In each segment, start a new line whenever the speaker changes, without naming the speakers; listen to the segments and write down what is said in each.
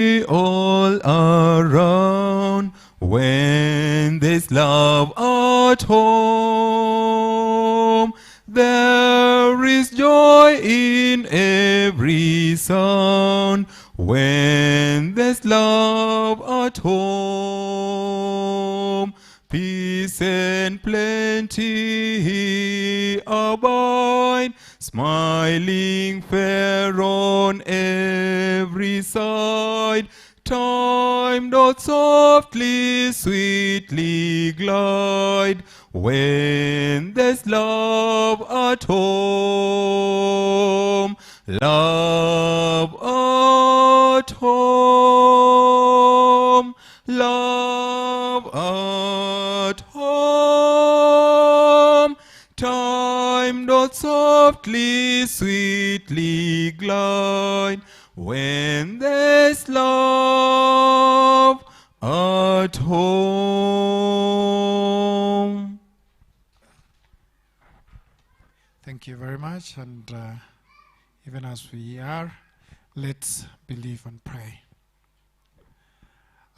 all around when there's love at home. There is joy in every sound when there's love at home. Peace and plenty abide, smiling fair on every side. Time doth softly, sweetly glide when there's love at home. Love at home. Love at home. Time doth softly, sweetly glide when there's love at home.
Thank you very much. And even as we are, let's believe and pray.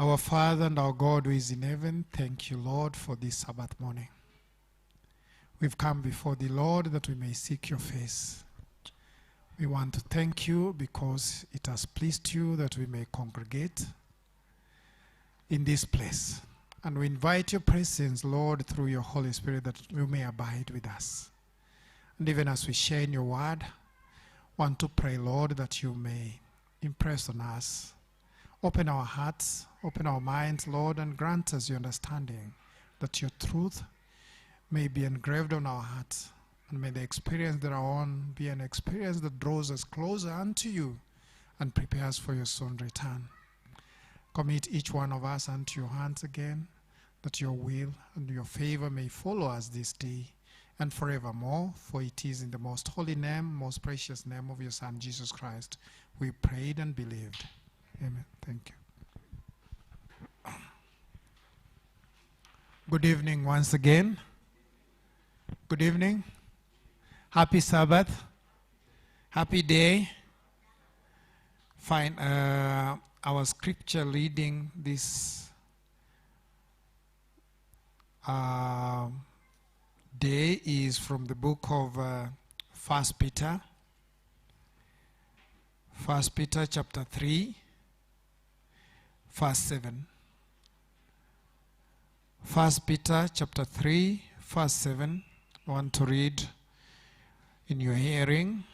Our Father and our God who is in heaven, thank you, Lord, for this Sabbath morning. We've come before the Lord that we may seek your face. We want to thank you because it has pleased you that we may congregate in this place. And we invite your presence, Lord, through your Holy Spirit, that you may abide with us. And even as we share in your word, want to pray, Lord, that you may impress on us. Open our hearts, open our minds, Lord, and grant us your understanding, that your truth may be engraved on our hearts. And may the experience that are on be an experience that draws us closer unto you and prepares for your soon return. Commit each one of us unto your hands again, that your will and your favor may follow us this day and forevermore. For it is in the most holy name, most precious name of your Son, Jesus Christ, we prayed and believed. Amen. Thank you. Good evening once again. Good evening. Happy Sabbath. Happy day. Fine. Our scripture reading this day is from the book of 1 Peter. 1 Peter chapter 3, verse 7. 1 Peter chapter 3, verse 7. I want to read in your hearing.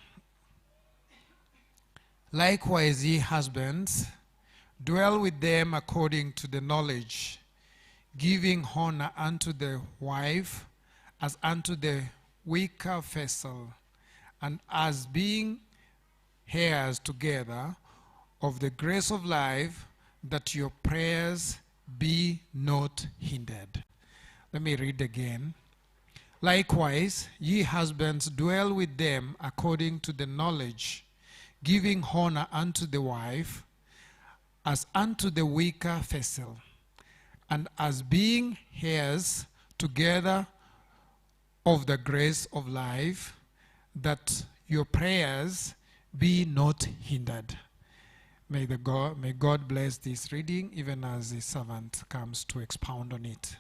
Likewise, ye husbands, dwell with them according to the knowledge, giving honor unto the wife as unto the weaker vessel, and as being heirs together of the grace of life, that your prayers be not hindered. Let me read again. Likewise, ye husbands, dwell with them according to the knowledge, giving honor unto the wife as unto the weaker vessel, and as being heirs together of the grace of life, that your prayers be not hindered. May God bless this reading, even as the servant comes to expound on it.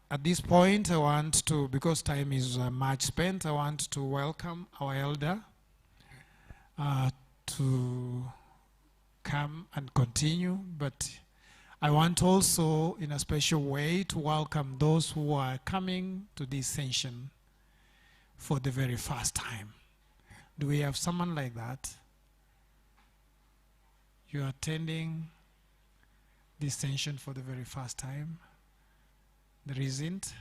At this point, I want to, because time is much spent, I want to welcome our elder to come and continue. But I want also, in a special way, to welcome those who are coming to this session for the very first time. Do we have someone like that? You are attending this session for the very first time? There isn't.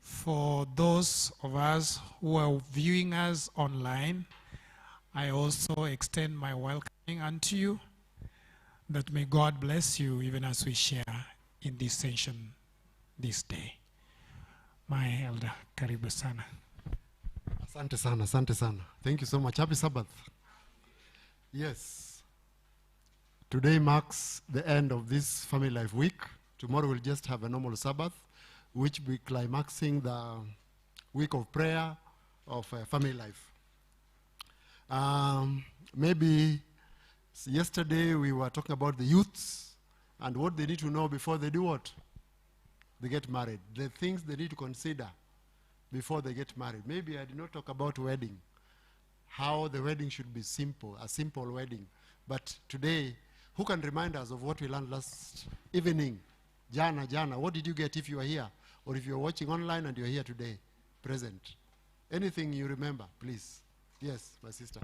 For those of us who are viewing us online, I also extend my welcoming unto you, that may God bless you even as we share in this session this day. My elder, karibu sana.
Asante sana, asante sana. Thank you so much. Happy Sabbath. Yes. Today marks the end of this Family Life Week. Tomorrow we'll just have a normal Sabbath, which will be climaxing the week of prayer of Family Life. Maybe yesterday we were talking about the youths and what they need to know before they do what? They get married. The things they need to consider before they get married. Maybe I did not talk about wedding, how the wedding should be simple, a simple wedding. But today, who can remind us of what we learned last evening? Jana, what did you get if you are here? Or if you're watching online and you're here today, present? Anything you remember, please. Yes, my sister.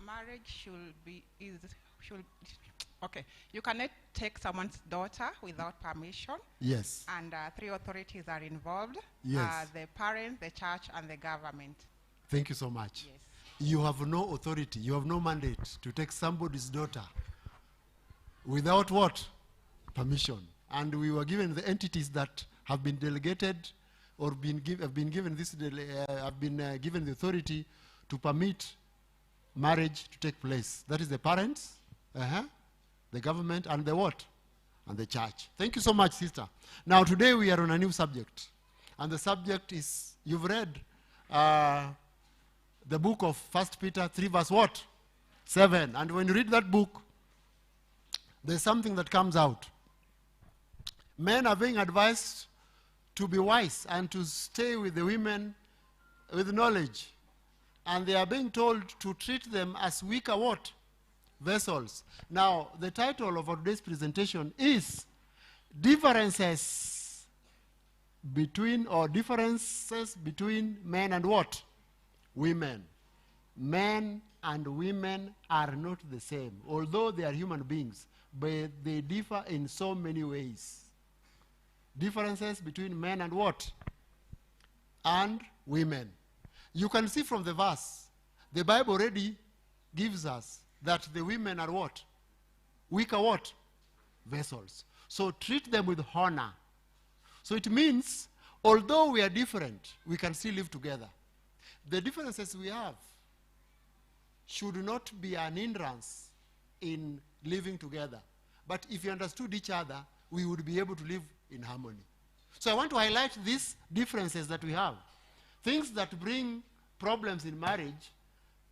Marriage okay. You cannot take someone's daughter without permission.
Yes.
And 3 authorities are involved.
Yes.
The parents, the church, and the government.
Thank you so much.
Yes.
You have no authority, you have no mandate to take somebody's daughter without what? Permission. And we were given the entities that have been delegated or have been given the authority to permit marriage to take place. That is the parents, the government, and the what? And the church. Thank you so much, sister. Now today we are on a new subject. And the subject is, you've read the book of 1 Peter 3 verse what? 7. And when you read that book, there's something that comes out. Men are being advised to be wise and to stay with the women with knowledge. And they are being told to treat them as weaker what? Vessels. Now, the title of our today's presentation is Differences between men and what? Women. Men and women are not the same. Although they are human beings, but they differ in so many ways. Differences between men and what? And women. You can see from the verse, the Bible already gives us that the women are what? Weaker what? Vessels. So treat them with honor. So it means, although we are different, we can still live together. The differences we have should not be an hindrance in living together. But if you understood each other, we would be able to live in harmony. So I want to highlight these differences that we have. Things that bring problems in marriage,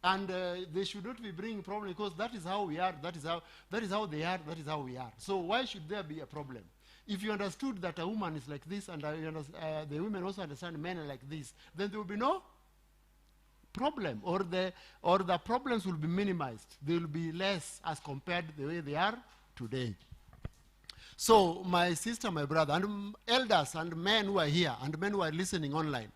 and they should not be bringing problems because that is how we are, that is how they are, that is how we are. So why should there be a problem? If you understood that a woman is like this and the women also understand men are like this, then there will be no problem, or the problems will be minimized. They will be less as compared to the way they are today. So my sister, my brother, and elders and men who are here and men who are listening online,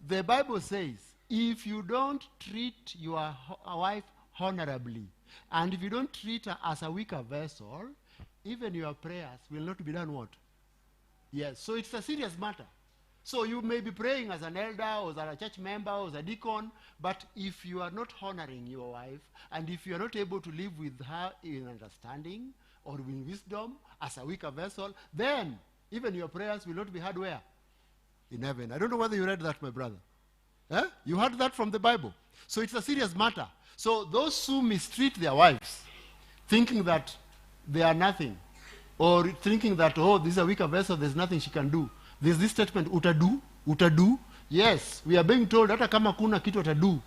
the Bible says, if you don't treat your wife honorably, and if you don't treat her as a weaker vessel, even your prayers will not be done what? Yes, so it's a serious matter. So you may be praying as an elder or as a church member or as a deacon, but if you are not honoring your wife, and if you are not able to live with her in understanding or in wisdom as a weaker vessel, then even your prayers will not be heard where? In heaven. I don't know whether you read that, my brother. You heard that from the Bible. So it's a serious matter. So those who mistreat their wives, thinking that they are nothing, or thinking that, oh, this is a weaker vessel, there's nothing she can do. There's this statement, utadu. Yes, we are being told, hata kama kuna kitu utadu,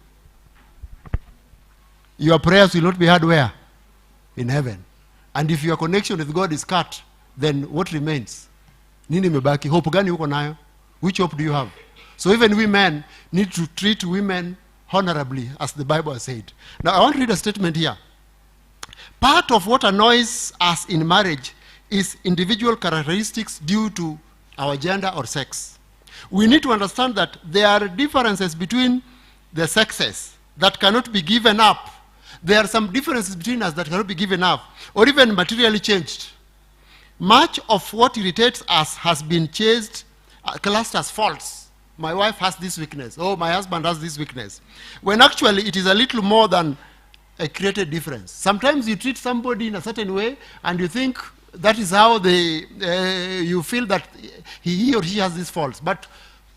your prayers will not be heard where? In heaven. And if your connection with God is cut, then what remains? Nini mebaki? Hope gani uko nayo? Which hope do you have? So even we men need to treat women honorably, as the Bible has said. Now I want to read a statement here. Part of what annoys us in marriage is individual characteristics due to our gender or sex. We need to understand that there are differences between the sexes that cannot be given up. There are some differences between us that cannot be given up or even materially changed. Much of what irritates us has been classed as faults. My wife has this weakness. Oh, my husband has this weakness. When actually it is a little more than a created difference. Sometimes you treat somebody in a certain way and you think that is how you feel that he or she has these faults. But,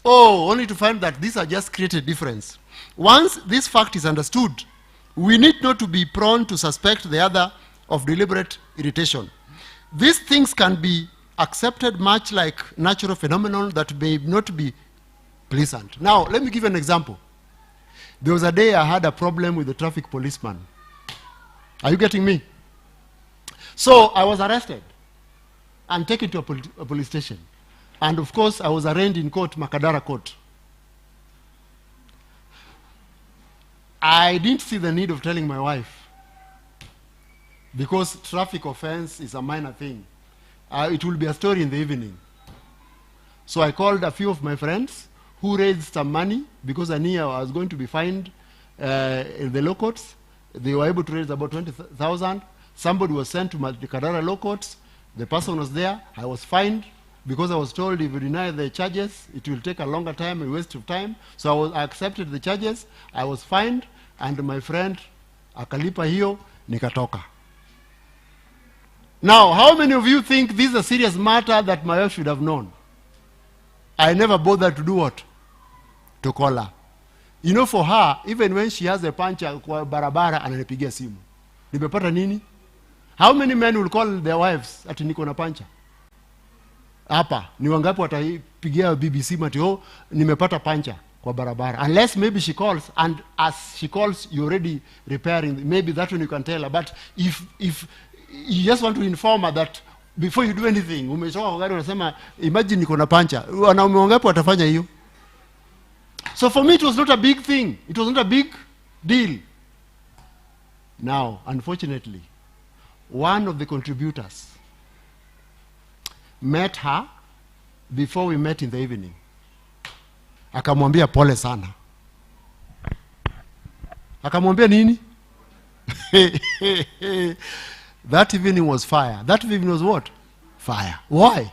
only to find that these are just created difference. Once this fact is understood, we need not to be prone to suspect the other of deliberate irritation. These things can be accepted much like natural phenomenon that may not be pleasant. Now, let me give an example. There was a day I had a problem with the traffic policeman. Are you getting me? So I was arrested and taken to a police station. And of course, I was arraigned in court, Makadara Court. I didn't see the need of telling my wife, because traffic offense is a minor thing. It will be a story in the evening. So I called a few of my friends who raised some money, because I knew I was going to be fined in the law courts. They were able to raise about 20,000. Somebody was sent to the Kadara law courts. The person was there. I was fined because I was told if you deny the charges, it will take a longer time, a waste of time. So I accepted the charges. I was fined, and my friend akalipa hiyo, nikatoka. Now, how many of you think this is a serious matter that my wife should have known? I never bothered to do what? To call her. You know, for her, even when she has a puncture kwa barabara, ananipigia simu. Nimepata nini? How many men will call their wives ati niko na puncture? Hapa, ni wangapi watapigia BBC mati, oh, nimepata puncture kwa barabara. Unless maybe she calls, and as she calls, you're already repairing. Maybe that one you can tell her. But if you just want to inform her that before you do anything, umetoka kwa gari unasema, imagine niko na puncture. Wanaume wangapi watafanya hiyo? So for me, it was not a big thing. It was not a big deal. Now, unfortunately, one of the contributors met her before we met in the evening. Akamwambia pole sana. Akamwambia nini? That evening was fire. That evening was what? Fire. Why?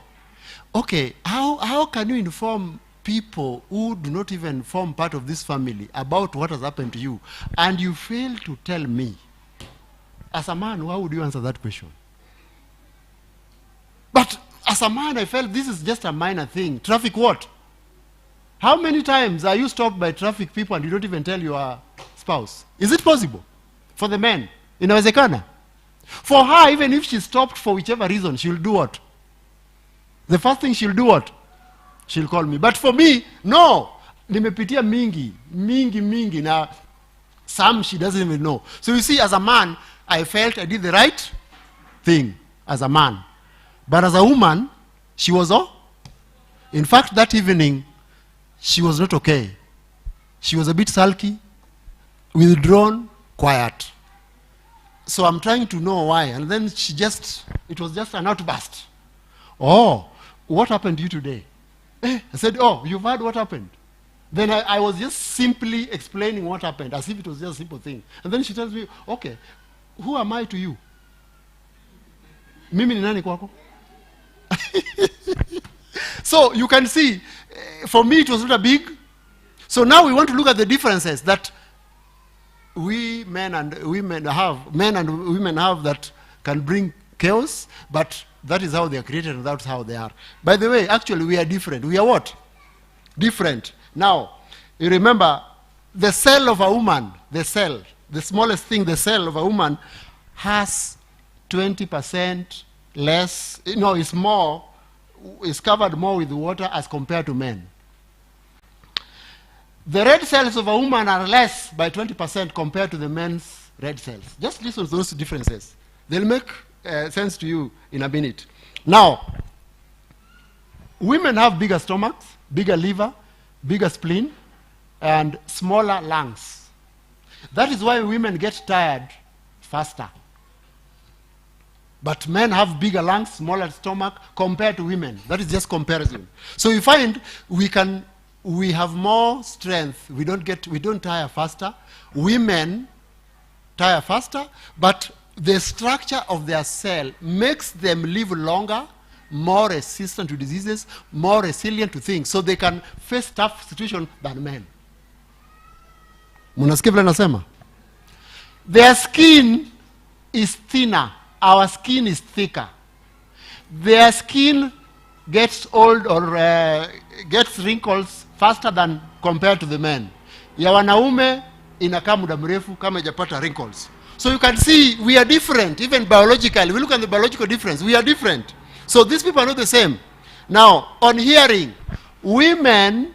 Okay, how can you inform people who do not even form part of this family about what has happened to you, and you fail to tell me? As a man, how would you answer that question? But as a man, I felt this is just a minor thing. Traffic what? How many times are you stopped by traffic people and you don't even tell your spouse? Is it possible? For the men? Inawezekana? For her, even if she stopped for whichever reason, she'll do what? The first thing she'll do what? She'll call me. But for me, no. Nimepitia mingi. Now, some she doesn't even know. So you see, as a man, I felt I did the right thing as a man. But as a woman, she was all. In fact, that evening, she was not okay. She was a bit sulky, withdrawn, quiet. So I'm trying to know why. And then it was just an outburst. Oh, what happened to you today? I said, oh, you've heard what happened. Then I was just simply explaining what happened, as if it was just a simple thing. And then she tells me, okay, who am I to you? Mimi ni nani kwako? So you can see, for me it was not a big. So now we want to look at the differences that men and women have that can bring chaos, but that is how they are created and that's how they are. By the way, actually we are different. We are what? Different. Now, you remember, the cell of a woman, the smallest thing, the cell of a woman has 20% less, is covered more with water as compared to men. The red cells of a woman are less by 20% compared to the men's red cells. Just listen to those differences. They'll make sense to you in a minute. Now, women have bigger stomachs, bigger liver, bigger spleen, and smaller lungs. That is why women get tired faster. But men have bigger lungs, smaller stomach compared to women. That is just comparison. So you find we have more strength. We don't tire faster. Women tire faster, but the structure of their cell makes them live longer, more resistant to diseases, more resilient to things, so they can face tough situations than men. Munasikia vile nasema? Their skin is thinner. Our skin is thicker. Their skin gets old or gets wrinkles faster than compared to the men. Ya wanaume inakaa muda mrefu kama hajapata wrinkles. So you can see we are different, even biologically. We look at the biological difference. We are different. So these people are not the same. Now, on hearing, women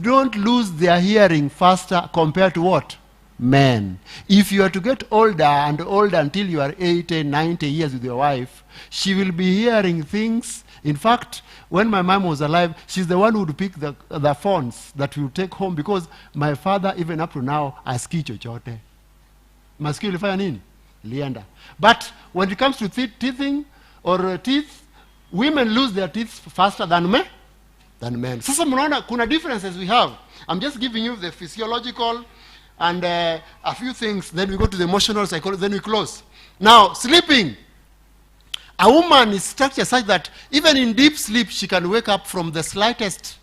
don't lose their hearing faster compared to what? Men. If you are to get older and older until you are 80, 90 years with your wife, she will be hearing things. In fact, when my mom was alive, she's the one who would pick the phones that we would take home, because my father, even up to now, asikii chochote. Masikio ilifanya nini? Lienda. But when it comes to teething or teeth, women lose their teeth faster than men. Sasa mnaona kuna differences we have. I'm just giving you the physiological and a few things, then we go to the emotional, psychology, then we close. Now, sleeping. A woman is structured such that even in deep sleep, she can wake up from the slightest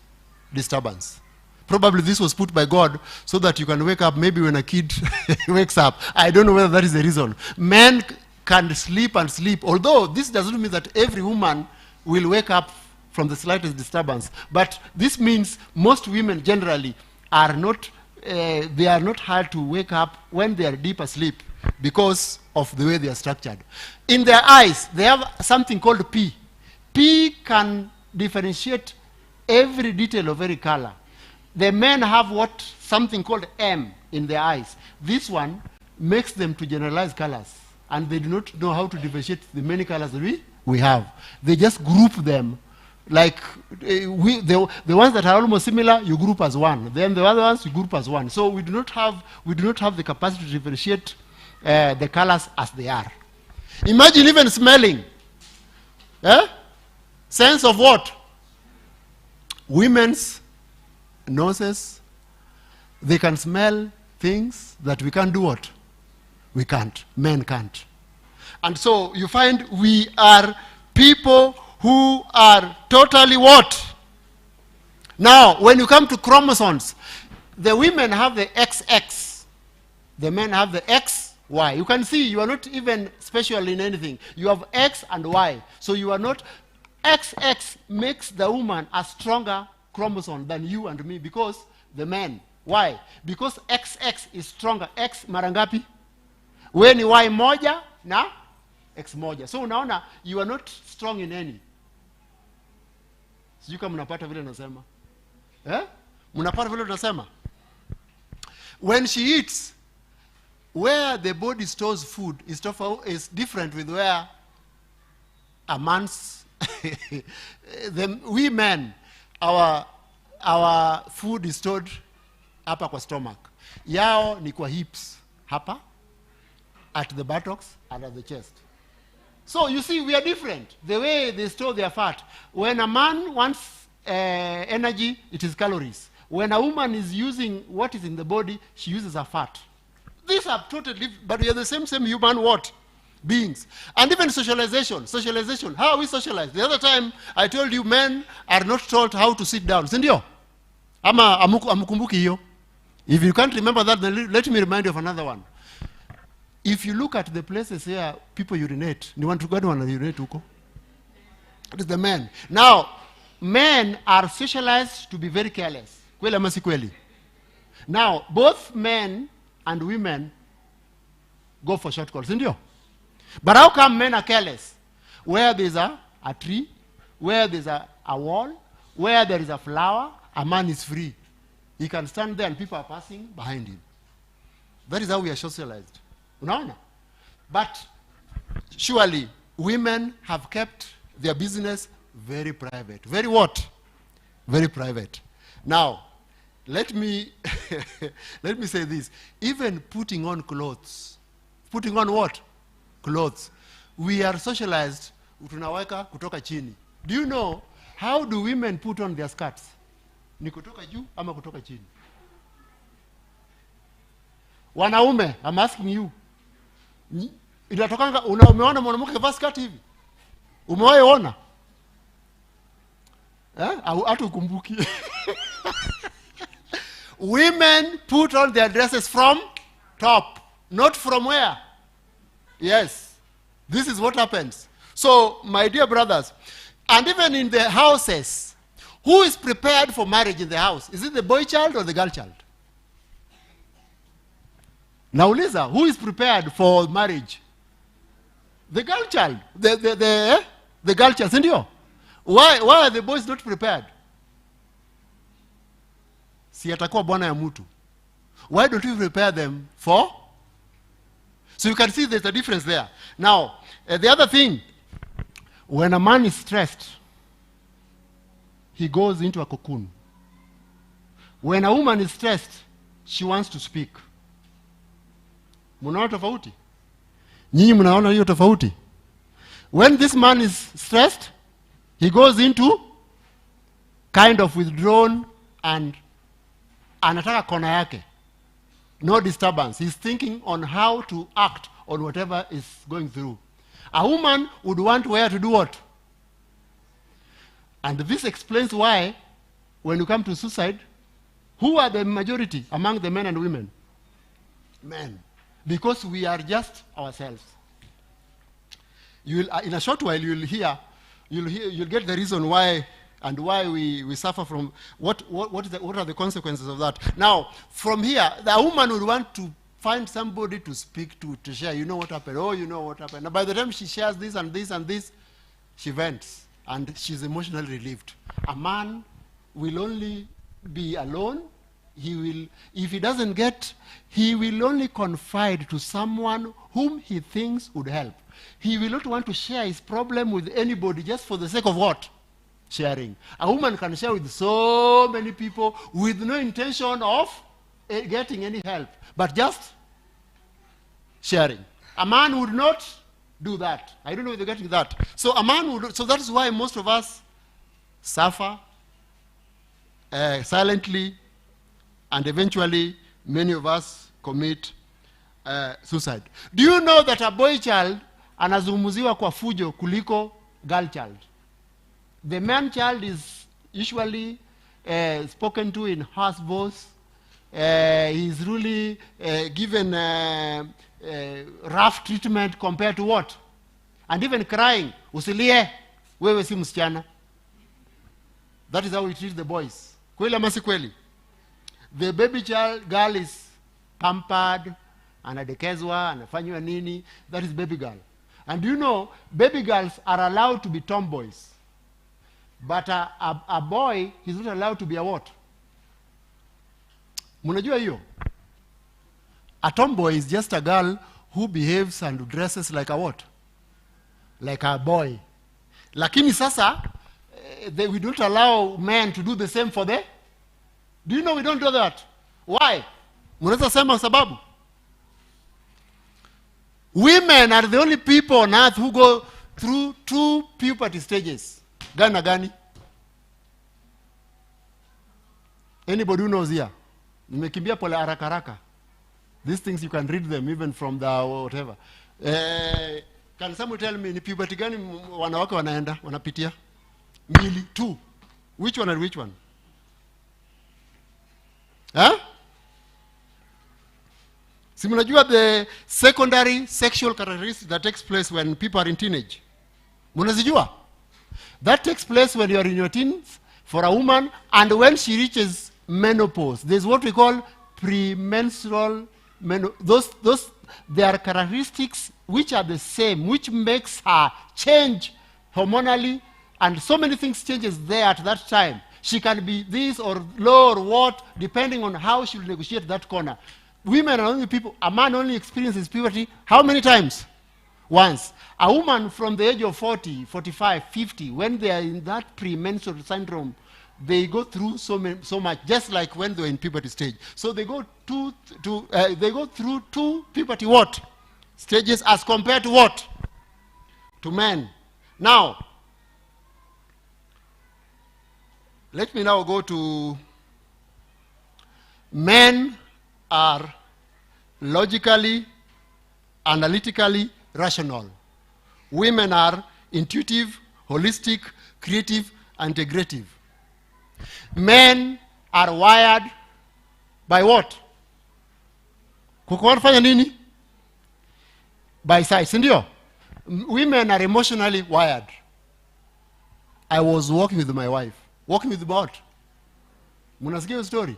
disturbance. Probably this was put by God so that you can wake up maybe when a kid wakes up. I don't know whether that is the reason. Men can sleep and sleep, although this doesn't mean that every woman will wake up from the slightest disturbance. But this means most women generally are not, they are not hard to wake up when they are deep asleep because of the way they are structured. In their eyes, they have something called P. P can differentiate every detail of every color. The men have something called M in their eyes. This one makes them to generalize colors, and they do not know how to differentiate the many colors that we have. They just group them. Like the ones that are almost similar, you group as one. Then the other ones you group as one. So we do not have the capacity to differentiate the colors as they are. Imagine even smelling. Sense of what? Women's noses, they can smell things that we can't do what? We can't. Men can't. And so you find we are people who are totally what? Now, when you come to chromosomes, the women have the XX. The men have the XY. You can see you are not even special in anything. You have X and Y. So you are not. XX makes the woman a stronger chromosome than you and me, because the men. Why? Because XX is stronger. X mara ngapi? We ni Y moja na X moja. So unaona, you are not strong in any. Sijui kama mnapata vile nasema. Mnapata vile nasema. When she eats, where the body stores food is different with where a man's we men, our food is stored hapa kwa stomach. Yao ni kwa hips hapa, at the buttocks and at the chest. So you see, we are different. The way they store their fat. When a man wants energy, it is calories. When a woman is using what is in the body, she uses her fat. These are totally, but we are the same human what? Beings. And even socialization. How are we socialized? The other time, I told you men are not taught how to sit down. Sindio? Ama amukumbuki hiyo. If you can't remember that, then let me remind you of another one. If you look at the places where people urinate, ni watu gani wana urinate huko? It is the men. Now, men are socialized to be very careless. Kweli ama si kweli? Now, both men and women go for short calls, sindio? But how come men are careless? Where there is a tree, where there is a wall, where there is a flower, a man is free. He can stand there and people are passing behind him. That is how we are socialized. Unaona? But surely women have kept their business very private. Very what? Very private. Now, let me say this. Even putting on clothes. Putting on what? Clothes. We are socialized. Tunaweka kutoka chini. Do you know how do women put on their skirts? Ni kutoka juu ama kutoka chini? Wanaume, I'm asking you. Inatokanga umeona mwanamke vaa skati hivi? Umewahi ona? Au hata ukumbuki? Women put on their dresses from top, not from where? Yes. This is what happens. So, my dear brothers, and even in the houses, who is prepared for marriage in the house? Is it the boy child or the girl child? Now, Lisa, who is prepared for marriage? The girl child. The girl child. Sindio? Why are the boys not prepared? si atakuwa bwana ya mtu. Why don't we prepare them for? So you can see there's a difference there. Now, the other thing, when a man is stressed, he goes into a cocoon. When a woman is stressed, she wants to speak. Mnaona tofauti? Nyinyi mnaona hiyo tofauti? When this man is stressed, he goes into kind of withdrawn and anataka kona yake. No disturbance. He's thinking on how to act on whatever is going through. A woman would want where to do what? And this explains why, when you come to suicide, who are the majority among the men and women? Men. Because we are just ourselves. You will, in a short while, you'll get the reason why and why we suffer from what are the consequences of that. Now, from here, the woman would want to find somebody to speak to share. You know what happened? Oh, you know what happened. And by the time she shares this and this and this, she vents and she's emotionally relieved. A man will only be alone. He will, if he doesn't get, he will only confide to someone whom he thinks would help. He will not want to share his problem with anybody just for the sake of what? Sharing. A woman can share with so many people with no intention of getting any help, but just sharing. A man would not do that. I don't know if you're getting that. So a man would, so that is why most of us suffer silently, and eventually many of us commit suicide. Do you know that a boy child anazungumziwa kwa fujo kuliko girl child? The man child is usually spoken to in harsh voice. He is really given rough treatment compared to what? And even crying, usilie, wewe si msichana. That is how we treat the boys. Kweli ama si kweli? The baby child girl is pampered, anadekezwa, anafanywa nini. That is baby girl. And you know, baby girls are allowed to be tomboys. But a boy is not allowed to be a what? Munajua hiyo? A tomboy is just a girl who behaves and dresses like a what? Like a boy. Lakini sasa, we don't allow men to do the same for them. Do you know we don't do that? Why? Munaweza sema sababu? Women are the only people on earth who go through 2 puberty stages. Gani na gani? Anybody who knows here? Nimekimbia pole haraka haraka. These things you can read them even from the whatever. Can someone tell me ni puberty gani wanawake wanaenda wanapitia? Mili 2. Which one and which one? Huh? Si mnajua the secondary sexual characteristics that takes place when people are in teenage? Munazijua? That takes place when you are in your teens for a woman, and when she reaches menopause. There's what we call premenstrual menopause. There are characteristics which are the same, which makes her change hormonally, and so many things changes there at that time. She can be this or low or what, depending on how she will negotiate that corner. Women are only people, a man only experiences puberty how many times? Once. A woman from the age of 40, 45, 50, when they are in that premenstrual syndrome, they go through so much, just like when they were in puberty stage. So they go through 2 puberty what? Stages as compared to what? To men. Now, let me now go to men are logically, analytically rational. Women are intuitive, holistic, creative, and integrative. Men are wired by what? Kukuwanafanya nini? By sight, sindio? Women are emotionally wired. I was walking with my wife. Walking with what? Munasikia hiyo story?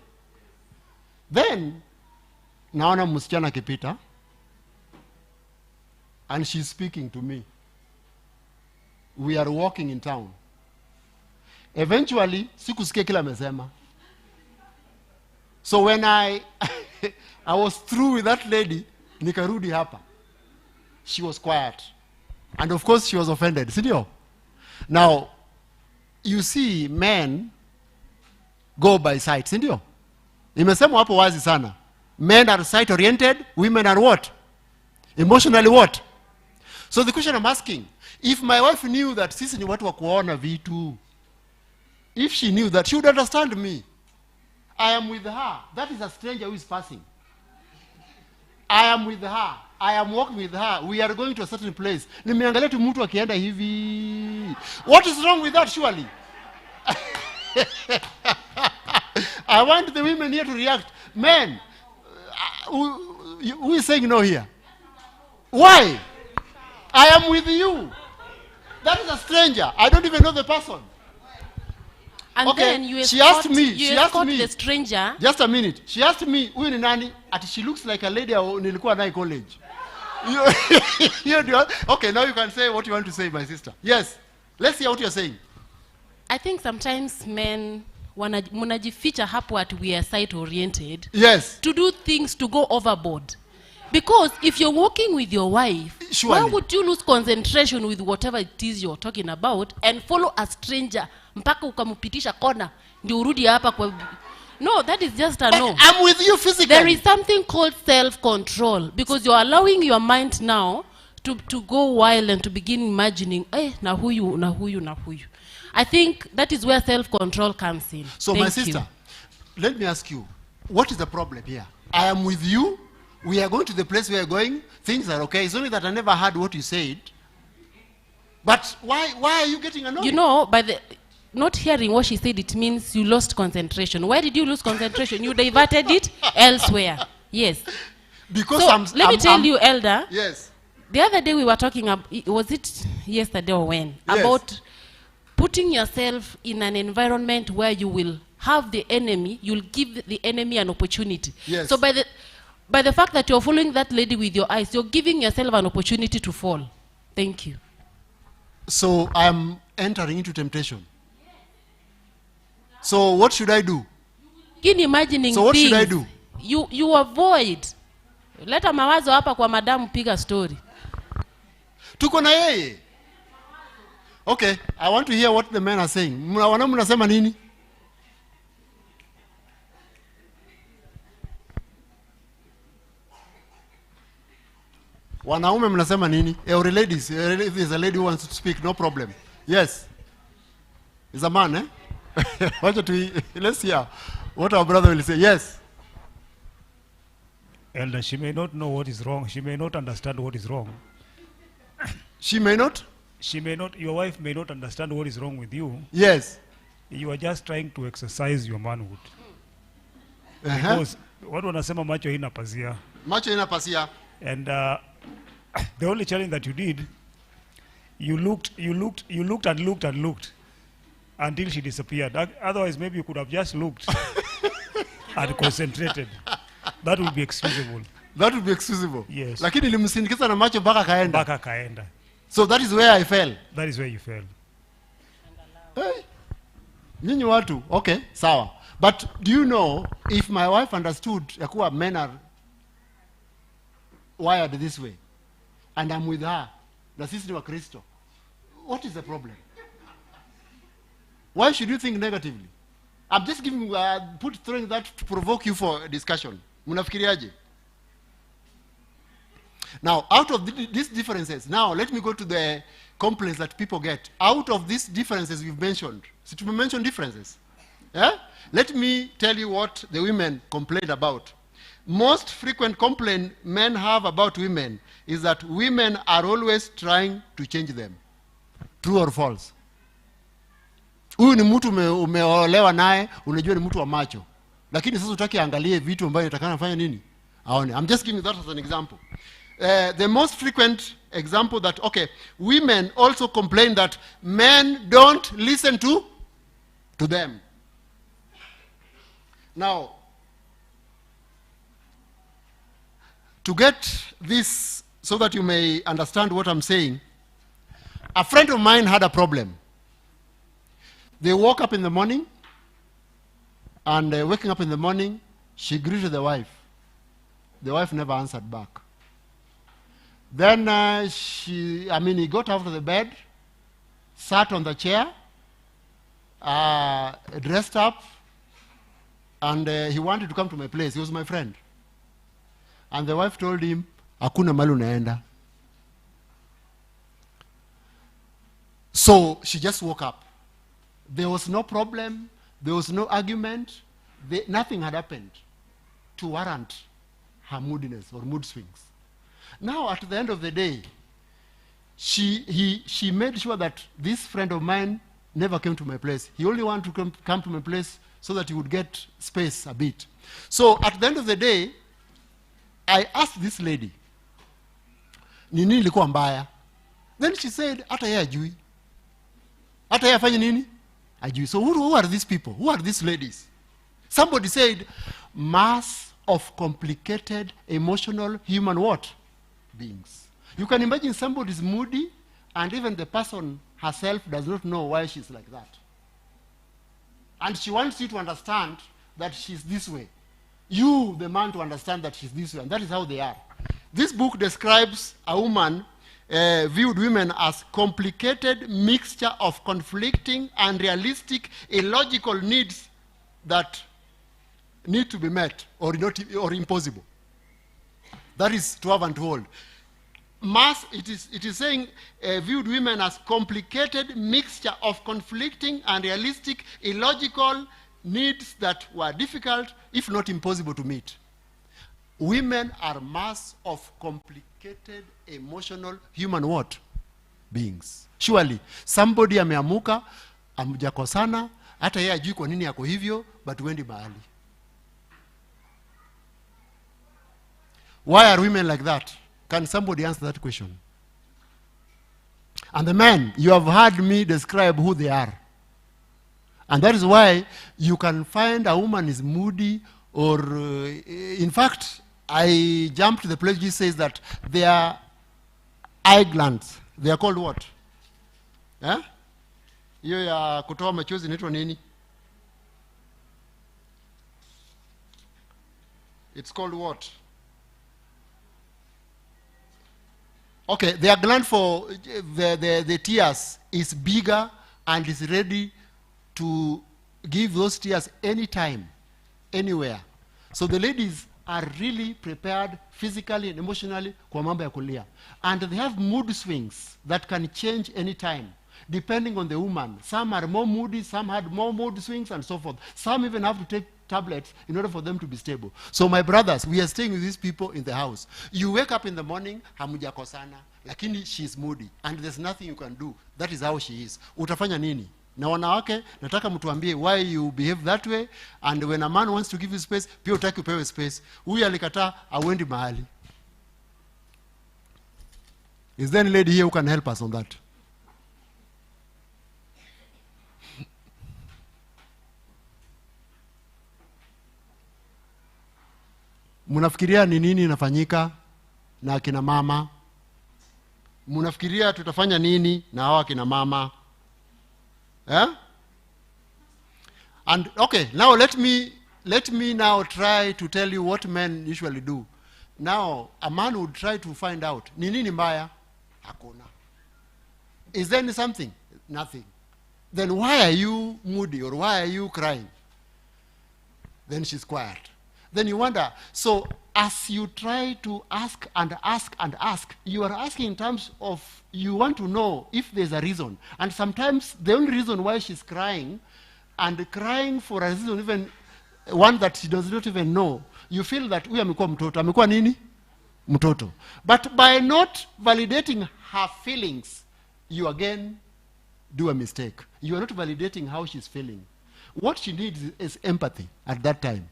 Then, naona msichana akipita, and she's speaking to me. We are walking in town. Eventually, sikusikia kila amesema. So when I was through with that lady, nikarudi hapa. She was quiet. And of course she was offended. Sindio? Now, you see men go by sight. Sindio? Imesemwa hapo wazi sana. Men are sight oriented, women are what? Emotionally what? So the question I'm asking, if my wife knew that sisi ni watu wa kuona vitu, if she knew that, she would understand me. I am with her. That is a stranger who is passing. I am with her. I am walking with her. We are going to a certain place. Nimeangalia tu mtu akienda hivi. What is wrong with that, surely? I want the women here to react. Men, who is saying no here? Why? I am with you. That is a stranger. I don't even know the person.
And
Okay,
then you
she asked
escort,
me,
you
she asked
escort
me.
the stranger.
Just a minute. She asked me, huyu ni nani? Ati she looks like a lady nilikuwa naye college. Okay, now you can say what you want to say, my sister. Yes. Let's hear what you're saying.
I think sometimes men munajificha hapo at we are sight oriented
Yes.
to do things to go overboard. Because if you're walking with your wife,
Surely.
why would you lose concentration with whatever it is you're talking about and follow a stranger mpaka ukamupitisha kona ndio urudi hapa kwa... No, that is just a no.
I'm with you physically.
There is something called self-control because you're allowing your mind now to go wild and to begin imagining, na huyu, na huyu, na huyu. I think that is where self-control comes in.
So
Thank
my sister,
you.
let me ask you, what is the problem here? I am with you. We are going to the place we are going. Things are okay. It's only that I never heard what you said. But why are you getting annoyed?
You know, by the not hearing what she said, it means you lost concentration. Where did you lose concentration? You diverted it elsewhere. Yes.
Because
So let me tell you, Elder.
Yes.
The other day we were talking about, was it yesterday or when?
Yes.
About putting yourself in an environment where you will have the enemy, you'll give the enemy an opportunity.
Yes.
So by the fact that you're following that lady with your eyes, you're giving yourself an opportunity to fall. Thank you.
So I am entering into temptation. So what should I do?
In imagining
So what
things,
should I do?
You avoid. Leta mawazo hapa kwa madamu piga story.
Tuko na yeye. Okay, I want to hear what the men are saying. Wanaume mnasema nini? Wanaume mnasema nini? Or ladies, if there's a lady who wants to speak, no problem. Yes. It's a man, eh? Let's hear what our brother will say. Yes.
Elder, she may not know what is wrong. She may not understand what is wrong.
She may not?
She may not, your wife may not understand what is wrong with you.
Yes.
You are just trying to exercise your manhood.
Uh-huh.
Because watu wanasema macho haina pazia.
Macho ina pasia.
And the only challenge that you did, you looked until she disappeared. Otherwise, maybe you could have just looked and concentrated. That would be excusable.
That would be excusable.
Yes.
Lakini nilimsindikiza na macho mpaka kaenda.
Baka kaenda.
So that is where I fell.
That is where you fell.
Hey. Nyinyi watu, okay, sawa. But do you know, if my wife understood ya kuwa men are wired this way, and I'm with her, na sisi ni wa Kristo, what is the problem? Why should you think negatively? I'm just giving, throwing that to provoke you for a discussion. Mnafikiriaje? Now, out of these differences, now let me go to the complaints that people get. Out of these differences we've mentioned, so we mentioned differences. Yeah? Let me tell you what the women complained about. Most frequent complaint men have about women is that women are always trying to change them. True or false? Huyu ni mtu umeolewa naye, unajua ni mtu wa macho. Lakini sasa utaki angalie vitu ambavyo yatakana afanye nini? Aone. I'm just giving that as an example. The most frequent example that, okay, women also complain that men don't listen to them. Now, to get this so that you may understand what I'm saying, a friend of mine had a problem. They woke up in the morning, and waking up in the morning, She greeted the wife. The wife never answered back. Then he got out of the bed, sat on the chair, dressed up, and he wanted to come to my place. He was my friend. And the wife told him, hakuna mahali unaenda. So she just woke up. There was no problem. There was no argument. Nothing had happened to warrant her moodiness or mood swings. Now, at the end of the day, she made sure that this friend of mine never came to my place. He only wanted to come to my place so that he would get space a bit. So, at the end of the day, I asked this lady, nini ilikuwa mbaya? Then she said, hata yeye ajui. Hata yeye afanye nini? Ajui. So who are these people? Who are these ladies? Somebody said, mass of complicated, emotional, human what? Beings. You can imagine somebody is moody, and even the person herself does not know why she's like that. And she wants you to understand that she's this way. You, the man, to understand that she's this way, and that is how they are. This book describes a woman, viewed women as complicated mixture of conflicting, unrealistic, illogical needs that need to be met or impossible. That is to have and to hold. It is saying viewed women as complicated mixture of conflicting, unrealistic, illogical needs that were difficult, if not impossible to meet. Women are mass of complicated, emotional, human what? Beings. Surely, somebody ameamuka, amjakosana, hata yeye ajui kwa nini yako hivyo, but wendi mahali. Why are women like that? Can somebody answer that question? And the men, you have heard me describe who they are. And that is why you can find a woman is moody or, in fact, I jumped to the place which says that their eye glands, they are called what? Hiyo ya kutoa machozi inaitwa nini? It's called what? Okay, their gland for the tears is bigger and is ready to give those tears anytime, anywhere. So the ladies are really prepared physically and emotionally kwa mambo ya kulia. And they have mood swings that can change anytime, depending on the woman. Some are more moody, some had more mood swings, and so forth. Some even have to take tablets in order for them to be stable. So my brothers, we are staying with these people in the house. You wake up in the morning, hamujakosana, lakini she is moody, and there's nothing you can do. That is how she is. Utafanya nini? Na wanawake, nataka mtuambie why you behave that way, and when a man wants to give you space, pia utaki upewe space. Huyu alikataa, awendi mahali. Is there any lady here who can help us on that? Munafikiria ni nini inafanyika na akina mama? Munafikiria tutafanya nini na hawa akina mama? And okay, now let me now try to tell you what men usually do. Now, a man would try to find out, ni nini mbaya? Hakuna. Is there something? Nothing. Then why are you moody or why are you crying? Then she's quiet. Then you wonder, so as you try to ask and ask and ask, you are asking in terms of, you want to know if there's a reason. And sometimes the only reason why she's crying, and crying for a reason, even one that she does not even know, you feel that huyu amekuwa mtoto. Amekuwa nini? Mtoto. But by not validating her feelings, you again do a mistake. You are not validating how she's feeling. What she needs is empathy at that time.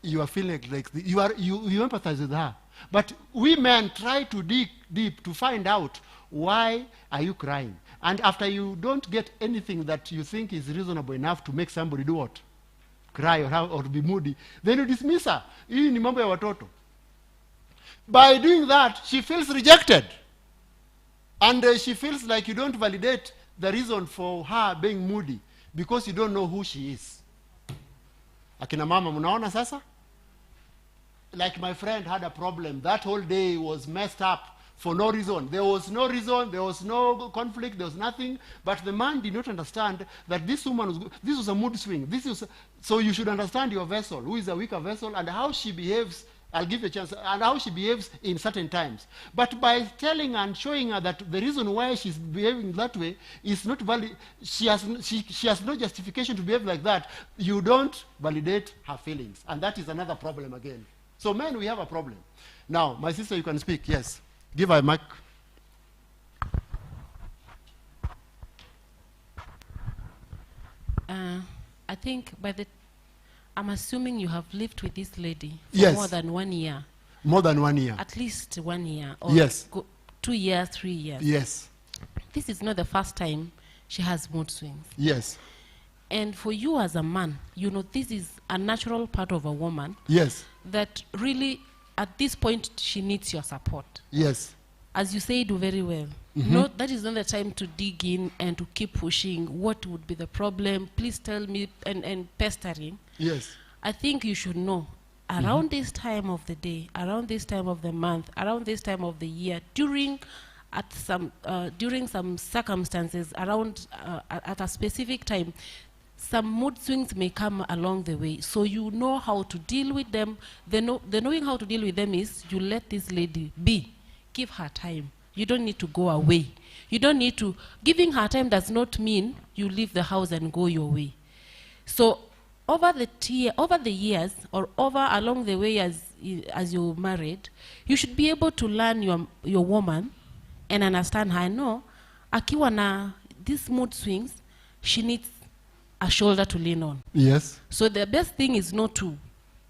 You are feeling like you empathize with her. But we men try to dig deep to find out why are you crying. And after you don't get anything that you think is reasonable enough to make somebody do what? Cry or be moody, then you dismiss her. Hii ni mambo ya watoto. By doing that, she feels rejected. And she feels like you don't validate the reason for her being moody because you don't know who she is. Akina mama, mnaona sasa? Like my friend had a problem. That whole day was messed up for no reason. There was no reason, there was no conflict, there was nothing. But the man did not understand that this woman this was a mood swing. So you should understand your vessel, who is a weaker vessel, and how she behaves. I'll give you a chance, and how she behaves in certain times. But by telling and showing her that the reason why she's behaving that way is not valid, she has no justification to behave like that, you don't validate her feelings. And that is another problem again. So men, we have a problem. Now, my sister, you can speak. Yes. Give her a mic.
I think I'm assuming you have lived with this lady for
Yes.
more than 1 year.
More than 1 year.
At least 1 year. Or
Yes.
2 years, 3 years.
Yes.
This is not the first time she has mood swings.
Yes.
And for you as a man, you know, this is a natural part of a woman
Yes.
that really, at this point, she needs your support.
Yes.
As you said very well, no, that is not the time to dig in and to keep pushing. What would be the problem? Please tell me, and pestering.
Yes.
I think you should know, around this time of the day, around this time of the month, around this time of the year, during some circumstances, around at a specific time, some mood swings may come along the way. So you know how to deal with them. The knowing how to deal with them is you let this lady be. Give her time. You don't need to go away. You don't need to. Giving her time does not mean you leave the house and go your way. So over the years, or along the way as you're married, you should be able to learn your woman and understand her. No, akiwa na these mood swings, she needs a shoulder to lean on.
Yes.
So the best thing is not to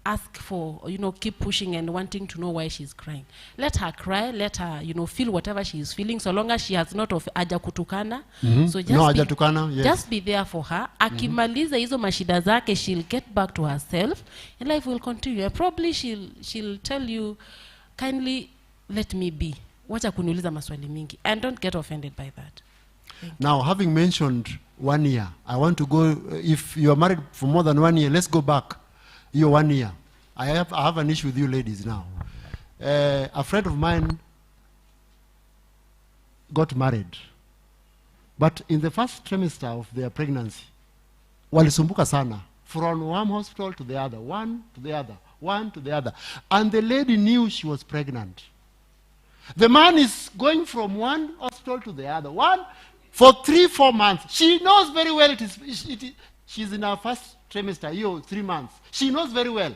ask for, keep pushing and wanting to know why she's crying. Let her cry, let her, feel whatever she is feeling, so long as she has not of haja kutukana. So just
No, hajatukana, yes.
just be there for her. Akimaliza hizo mashida zake, she'll get back to herself and life will continue. And probably she'll tell you, kindly let me be. Wacha kuniuliza maswali mingi. And don't get offended by that.
Now, having mentioned 1 year, I want to go, if you are married for more than 1 year, let's go back. You're 1 year. I have an issue with you ladies now. A friend of mine got married. But in the first trimester of their pregnancy, walisumbuka sana. From one hospital to the other, one to the other, one to the other. And the lady knew she was pregnant. The man is going from one hospital to the other, one for 3-4 months. She knows very well she's in her first trimester, 3 months. She knows very well.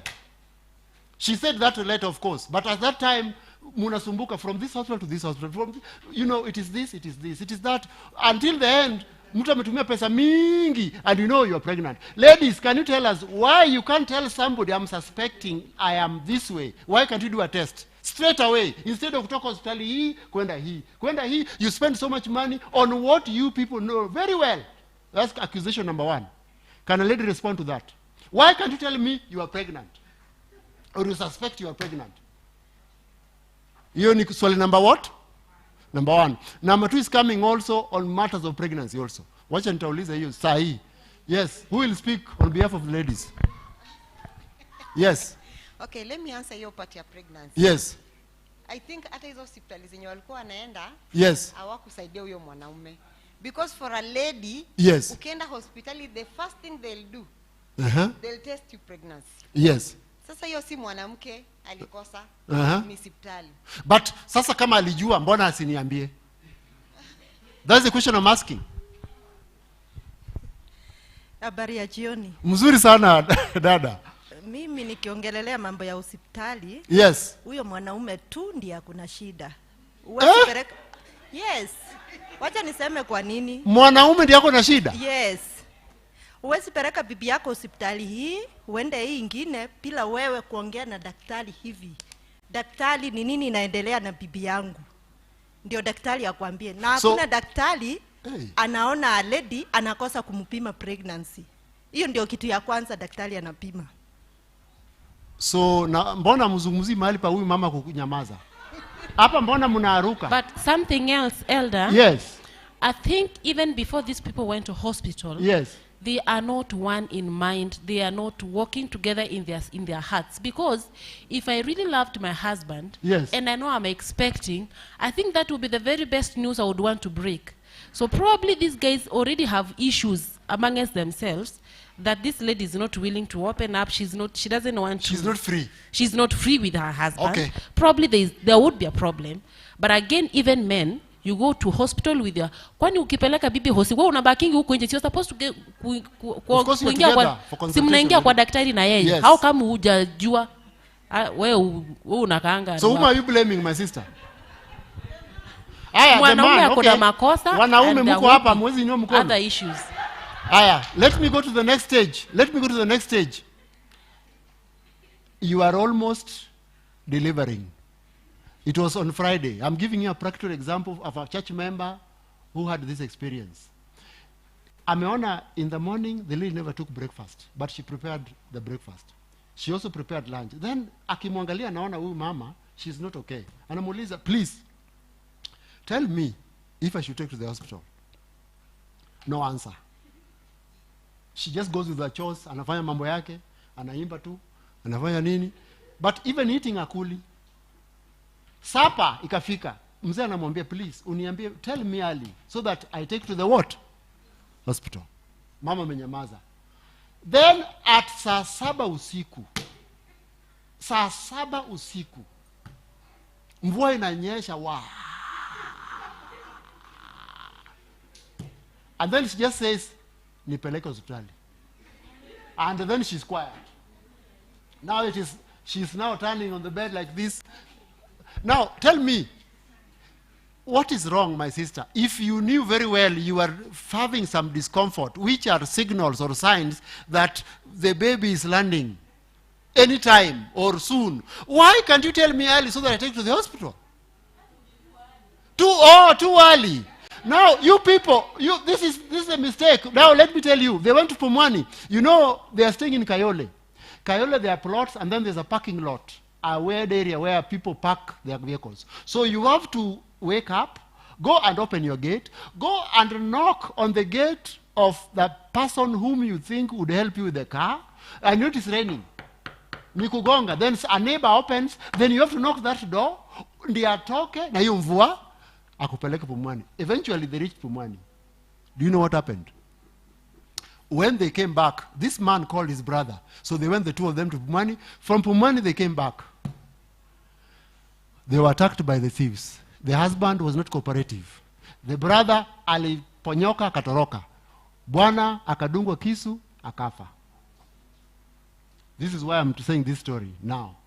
She said that later, of course. But at that time, munasumbuka from this hospital to this hospital. It is this, it is this, it is that. Until the end, mtu ametumia pesa mingi, and you are pregnant. Ladies, can you tell us why you can't tell somebody, I'm suspecting I am this way? Why can't you do a test? Straight away, instead of kutoka hospitali hii, kwenda hii, you spend so much money on what you people know very well. That's accusation number 1. Can a lady respond to that? Why can't you tell me you are pregnant? Or you suspect you are pregnant? Hiyo ni swali number what? Number 1. Number 2 is coming also on matters of pregnancy also. Wacha nitauliza hiyo saa hii. Yes, who will speak on behalf of the ladies? Yes.
Okay, let me answer your part ya pregnancy.
Yes.
I think hata hizo hospitali zenye walikuwa wanaenda
Yes.
hawakusaidia huyo mwanaume. Because for a lady,
Yes.
ukienda hospitali, the first thing they'll do, they'll test you pregnancy.
Yes.
Sasa hiyo si mwanamke alikosa, ni hospitali.
But sasa kama alijua, mbona asiniambie? That's the question I'm asking.
Habari ya jioni.
Mzuri sana dada.
Mimi nikiongelelea mambo ya hospitali.
Yes.
Huyo mwanaume tu ndiye kuna shida. Uwezi pereka. Yes. Wacha niseme kwa nini.
Mwanaume ndiye na shida?
Yes. Uwezi pereka bibi yako hospitali hii, uende hii ingine bila wewe kuongea na daktari hivi. Daktari ni nini inaendelea na bibi yangu? Ndio daktari akwambie. Na hakuna daktari anaona a lady anakosa kumpima pregnancy. Hiyo ndio kitu ya kwanza daktari anapima.
So mbona mzungumzi mahali pa huyu mama kunyamaza? Hapa mbona mnaaruka?
But something else, elder.
Yes.
I think even before these people went to hospital,
yes,
they are not one in mind. They are not working together in their hearts. Because if I really loved my husband,
Yes.
and I know I'm expecting, I think that would be the very best news I would want to break. So probably these guys already have issues amongst themselves that this lady is not willing to open up. She doesn't want to.
She's not free.
She's not free with her husband.
Okay.
Probably there would be a problem. But again, even men, you go to hospital with your, kwani ukipeleka bibi hosi, wewe unabakingi huko nje, you're supposed to get
Of course you're together for
si
consultation.
mnaingia kwa daktari na yeye.
Yes.
How come hujajua? Wewe unakaanga.
So whom are you blaming, my sister? Aya, the
Mwanaume
man,
ako na
okay.
makosa.
Wanaume
and there
mko
will
hapa
be
mwezi nyuma mkono.
other issues.
Aya, let me go to the next stage. Let me go to the next stage. You are almost delivering. It was on Friday. I'm giving you a practical example of a church member who had this experience. Ameona in the morning, the lady never took breakfast, but she prepared the breakfast. She also prepared lunch. Then akimwangalia naona huyu mama, she's not okay. Anamuuliza, please, tell me if I should take to the hospital. No answer. She just goes with her chores, anafanya mambo yake, anaimba tu, anafanya nini. But even eating akuli. Sapa ikafika. Mzee anamwambia, please, uniambie, tell me early, so that I take to the what? Hospital. Mama amenyamaza. Then at saa 7 usiku, saa 7 usiku, mvua inanyesha, wow. And then she just says, nipeleke hospitali. And then she's quiet. Now she's now turning on the bed like this. Now, tell me, what is wrong, my sister? If you knew very well you are having some discomfort, which are signals or signs that the baby is landing anytime or soon, why can't you tell me early so that I take to the hospital? Too early. Now, you people, this is a mistake. Now, let me tell you, they went to Pumwani. You know, they are staying in Kayole. Kayole, there are plots, and then there's a parking lot, a weird area where people park their vehicles. So you have to wake up, go and open your gate, go and knock on the gate of the person whom you think would help you with the car, and it is raining. Nikugonga. Then a neighbor opens, then you have to knock that door, ndiye atoke, na hiyo mvua, akupeleke Pumwani. Eventually they reached Pumwani. Do you know what happened? When they came back, this man called his brother. So they went, the two of them, to Pumwani. From Pumwani they came back. They were attacked by the thieves. The husband was not cooperative. The brother aliponyoka akatoroka. Bwana akadungwa kisu akafa. This is why I'm saying this story now.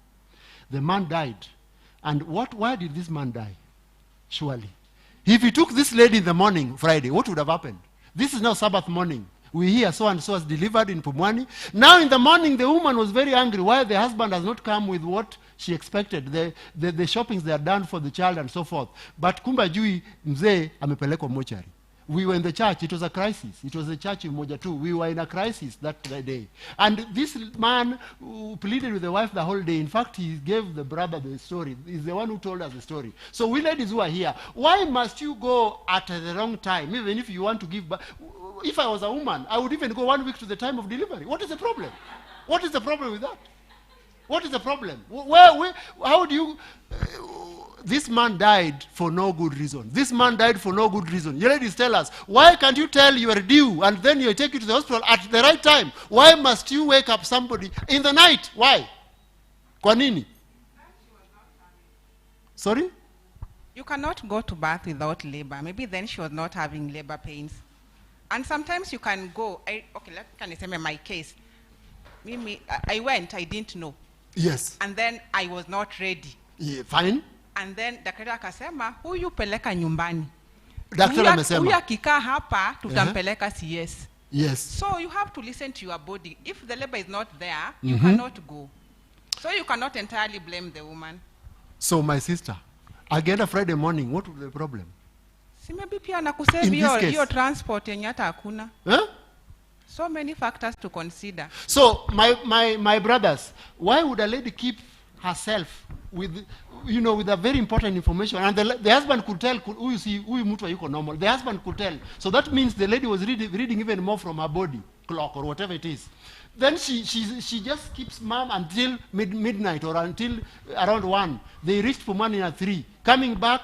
The man died. And why did this man die? Surely. If he took this lady in the morning, Friday, what would have happened? This is now Sabbath morning. We hear so and so was delivered in Pumwani. Now in the morning, the woman was very angry. Why the husband has not come with what she expected? The shoppings they are done for the child and so forth. But kumba jui mzee amepelekwa mochari. We were in the church. It was a crisis. It was a church in Moja too. We were in a crisis that day. And this man who pleaded with the wife the whole day, in fact, he gave the brother the story. He's the one who told us the story. So we ladies who are here, why must you go at the wrong time, even if you want to give birth? If I was a woman, I would even go 1 week to the time of delivery. What is the problem? What is the problem with that? What is the problem? How do you... this man died for no good reason. This man died for no good reason. You ladies tell us, why can't you tell you are due and then you take you to the hospital at the right time? Why must you wake up somebody in the night? Why? Kwa nini? Sorry?
You cannot go to birth without labor. Maybe then she was not having labor pains. And sometimes you can go, can I say my case? I went, I didn't know.
Yes.
And then I was not ready.
Yeah, fine.
And then daktari akasema, huyu peleka nyumbani.
Daktari amesema.
Huyu akikaa hapa, tutampeleka CS.
Yes.
So you have to listen to your body. If the labor is not there, you cannot go. So you cannot entirely blame the woman.
So my sister, again a Friday morning, what would be the problem?
Si maybe pia nakusave your transport yenye hata hakuna.
Huh?
So many factors to consider.
So my brothers, why would a lady keep herself with, you know, with a very important information, and the husband could tell, who you see, who mtu yuko normal. The husband could tell. So that means the lady was reading even more from her body clock or whatever it is. Then she just keeps mom until midnight or until around 1. They reached Pumani at 3. Coming back,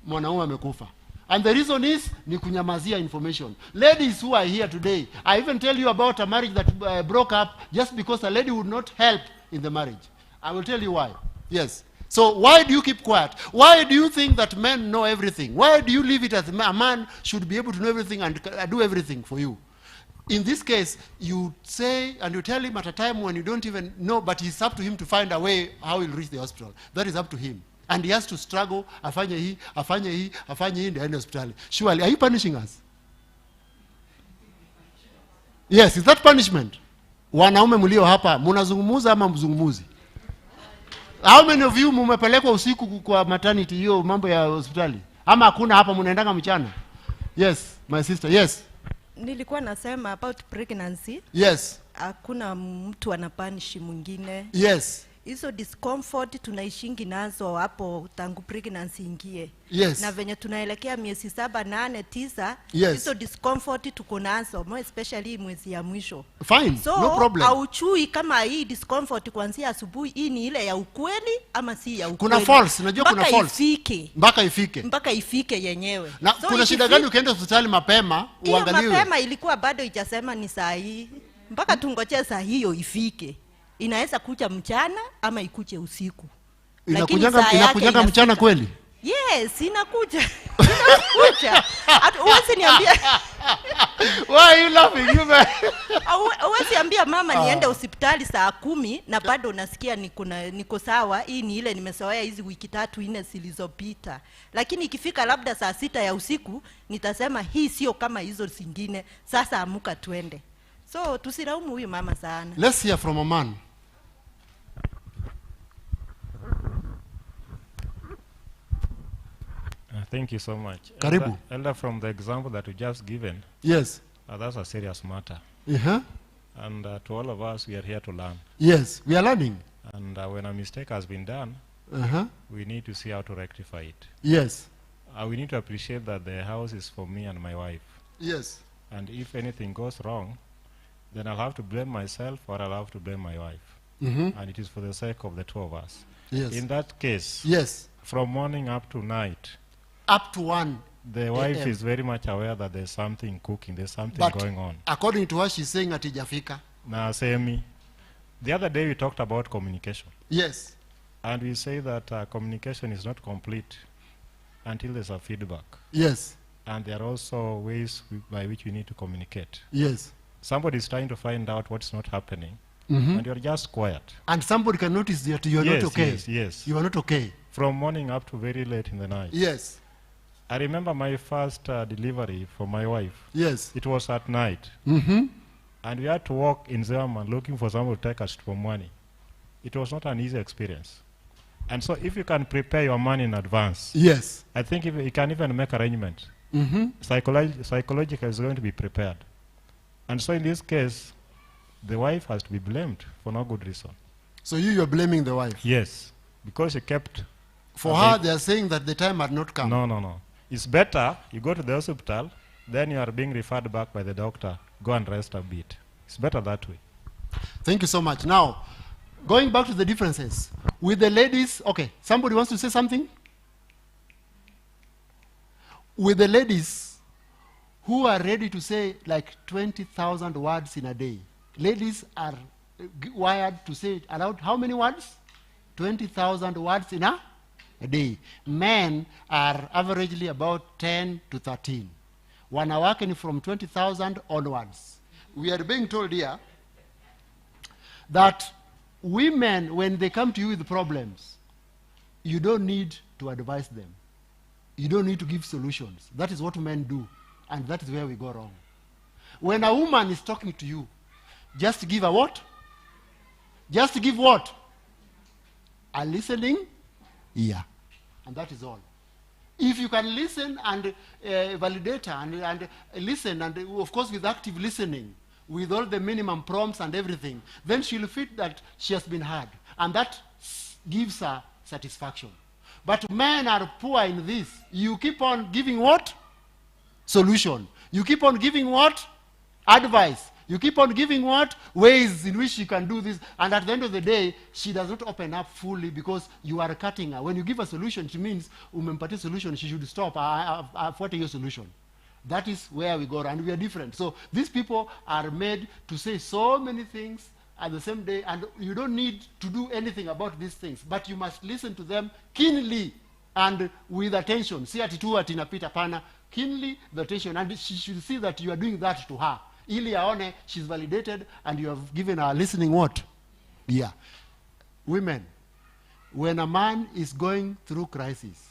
mwanaume amekufa. And the reason is ni kunyamazia information. Ladies who are here today, I even tell you about a marriage that broke up just because a lady would not help in the marriage. I will tell you why. Yes. So why do you keep quiet? Why do you think that men know everything? Why do you leave it as a man should be able to know everything and do everything for you? In this case, you say and you tell him at a time when you don't even know, but it's up to him to find a way how he'll reach the hospital. That is up to him. And he has to struggle, afanye hii, ndio aende hospitali. Surely, are you punishing us? Yes, is that punishment? Wanaume mlio hapa, mnazungumuza ama mzungumuzi? How many of you mumepelekwa usiku kwa maternity hiyo mambo ya hospitali? Ama hakuna hapa mnaendanga mchana? Yes, my sister. Yes.
Nilikuwa nasema about pregnancy.
Yes.
Hakuna mtu anapanishi mwingine.
Yes.
Hizo discomfort tunaishingi nazo hapo tangu pregnancy ingie.
Yes.
Na venye tunaelekea miezi 7, 8, 9,
yes.
Hizo discomfort tuko nazo, more especially mwezi ya mwisho.
Fine,
so,
no problem.
Auchui kama hii discomfort kuanzia asubuhi hii ni ile ya ukweli ama si ya ukweli.
Kuna false, unajua kuna false. Mpaka ifike
yenyewe.
Na so kuna shida gani ukienda hospitali mapema uangaliwe?
Mapema ilikuwa bado ijasema ni saa hii. Mpaka tungoje saa hiyo ifike. Inaweza kuja mchana ama ikuje usiku.
Inakuja mchana kweli?
Yes, inakuja. Inakuja. Uwezi niambia.
Why are you laughing, you man?
Uwezi ambia mama niende hospitali saa 10 na bado unasikia niko sawa. Hii ni ile nimezoea hizi wiki 3 4 zilizopita. Lakini ikifika labda saa 6 ya usiku nitasema hii sio kama hizo zingine. Sasa amuka twende. So tusiraumu huyu mama sana.
Let's hear from a man.
Thank you so much.
Karibu.
Elder, from the example that you just given.
Yes.
That's a serious matter.
Uh-huh.
And to all of us, we are here to learn.
Yes, we are learning.
And when a mistake has been done, we need to see how to rectify it.
Yes.
We need to appreciate that the house is for me and my wife.
Yes.
And if anything goes wrong, then I'll have to blame myself or I'll have to blame my wife. And it is for the sake of the two of us.
Yes.
In that case,
yes,
from morning up to night,
up to 1,
the wife is very much aware that there's something cooking, there's something going on.
According to what she's saying, atijafika.
Now, Semi, the other day we talked about communication.
Yes.
And we say that communication is not complete until there's a feedback.
Yes.
And there are also ways by which we need to communicate.
Yes.
Somebody is trying to find out what's not happening, and you're just quiet.
And somebody can notice that you're not okay.
Yes, yes.
You are not okay.
From morning up to very late in the night.
Yes.
I remember my first delivery for my wife.
Yes.
It was at night. And we had to walk in Zerman looking for someone to take us to money. It was not an easy experience. And so if you can prepare your money in advance,
yes,
I think if you can even make arrangements. Psychologically is going to be prepared. And so in this case, the wife has to be blamed for no good reason.
So you're blaming the wife?
Yes, because she kept...
For her, they are saying that the time had not come.
No, no, no. It's better you go to the hospital, then you are being referred back by the doctor. Go and rest a bit. It's better that way.
Thank you so much. Now, going back to the differences. With the ladies, okay, somebody wants to say something? With the ladies who are ready to say like 20,000 words in a day, ladies are wired to say around how many words? 20,000 words in a day. Men are averagely about 10 to 13. Wanawake ni from 20,000 onwards. We are being told here that women, when they come to you with problems, you don't need to advise them. You don't need to give solutions. That is what men do, and that is where we go wrong. When a woman is talking to you, just give a what? Just give what? A listening ear. And that is all. If you can listen and validate her and listen, and of course with active listening, with all the minimum prompts and everything, then she'll feel that she has been heard. And that gives her satisfaction. But men are poor in this. You keep on giving what? Solution. You keep on giving what? Advice. You keep on giving what? Ways in which she can do this. And at the end of the day, she does not open up fully because you are cutting her. When you give a solution, it means umempatia solution, she should stop. I've got your solution. That is where we go, and we are different. So these people are made to say so many things at the same day, and you don't need to do anything about these things, but you must listen to them keenly and with attention. See atitua tinapita pana, keenly the attention, and she should see that you are doing that to her. Ili aone she's validated and you have given her listening what? Yeah. Women, when a man is going through crisis,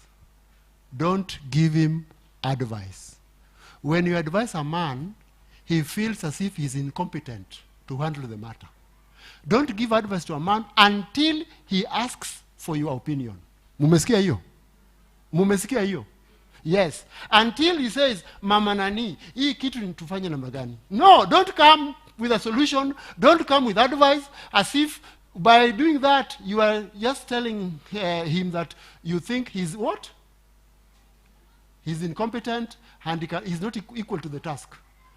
don't give him advice. When you advise a man, he feels as if he's incompetent to handle the matter. Don't give advice to a man until he asks for your opinion. Mumesikia hiyo? Mumesikia hiyo? Yes. Until he says, Mama Nani, hii kitu nitufanye namna gani? No, don't come with a solution. Don't come with advice as if by doing that you are just telling him that you think he's what? He's incompetent and he's not equal to the task.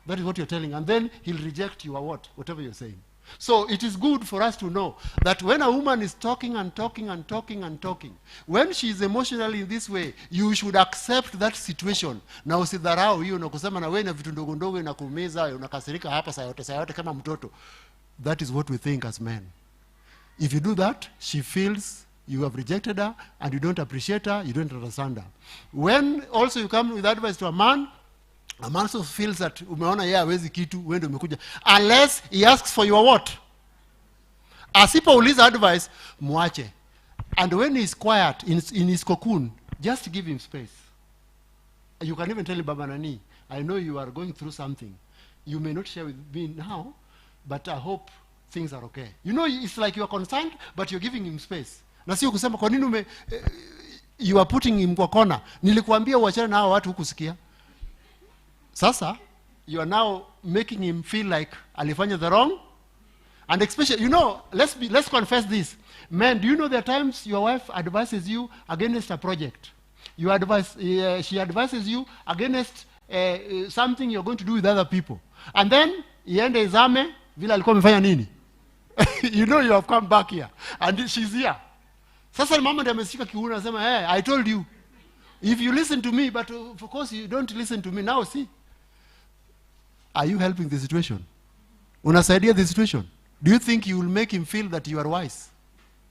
That is what you're telling. And then he'll reject you or what? Whatever you're saying. So it is good for us to know that when a woman is talking and talking and talking and talking, when she is emotionally in this way, you should accept that situation. Na usidharau hiyo na kusema na wewe na vitu ndogo ndogo inakuumiza, unakasirika hapa saa yote kama mtoto. That is what we think as men. If you do that, she feels you have rejected her and you don't appreciate her, you don't understand her. When also you come with advice to a man also feels that umeona yeye hawezi kitu, wewe ndio umekuja. Unless he asks for your what? Asipouliza advice, muache. And when he is quiet in his cocoon, just give him space. You can even tell him, Baba Nani, I know you are going through something. You may not share with me now, but I hope things are okay. You know, it's like you are concerned, but you're giving him space. Na sio kusema kwa nini you are putting him kwa kona. Nilikuambia uachane na hao watu hukusikia. Sasa, you are now making him feel like alifanya the wrong. And especially, you know, let's confess this. Men, do you know there are times your wife advises you against a project? She advises you against something you're going to do with other people. And then, iende izame, vile alikuwa amefanya nini? You know you have come back here. And she's here. Sasa mama ndiye ameshika kiuno anasema, hey, I told you. If you listen to me, but of course you don't listen to me. Now see. Are you helping the situation? Unasaidia the situation? Do you think you will make him feel that you are wise?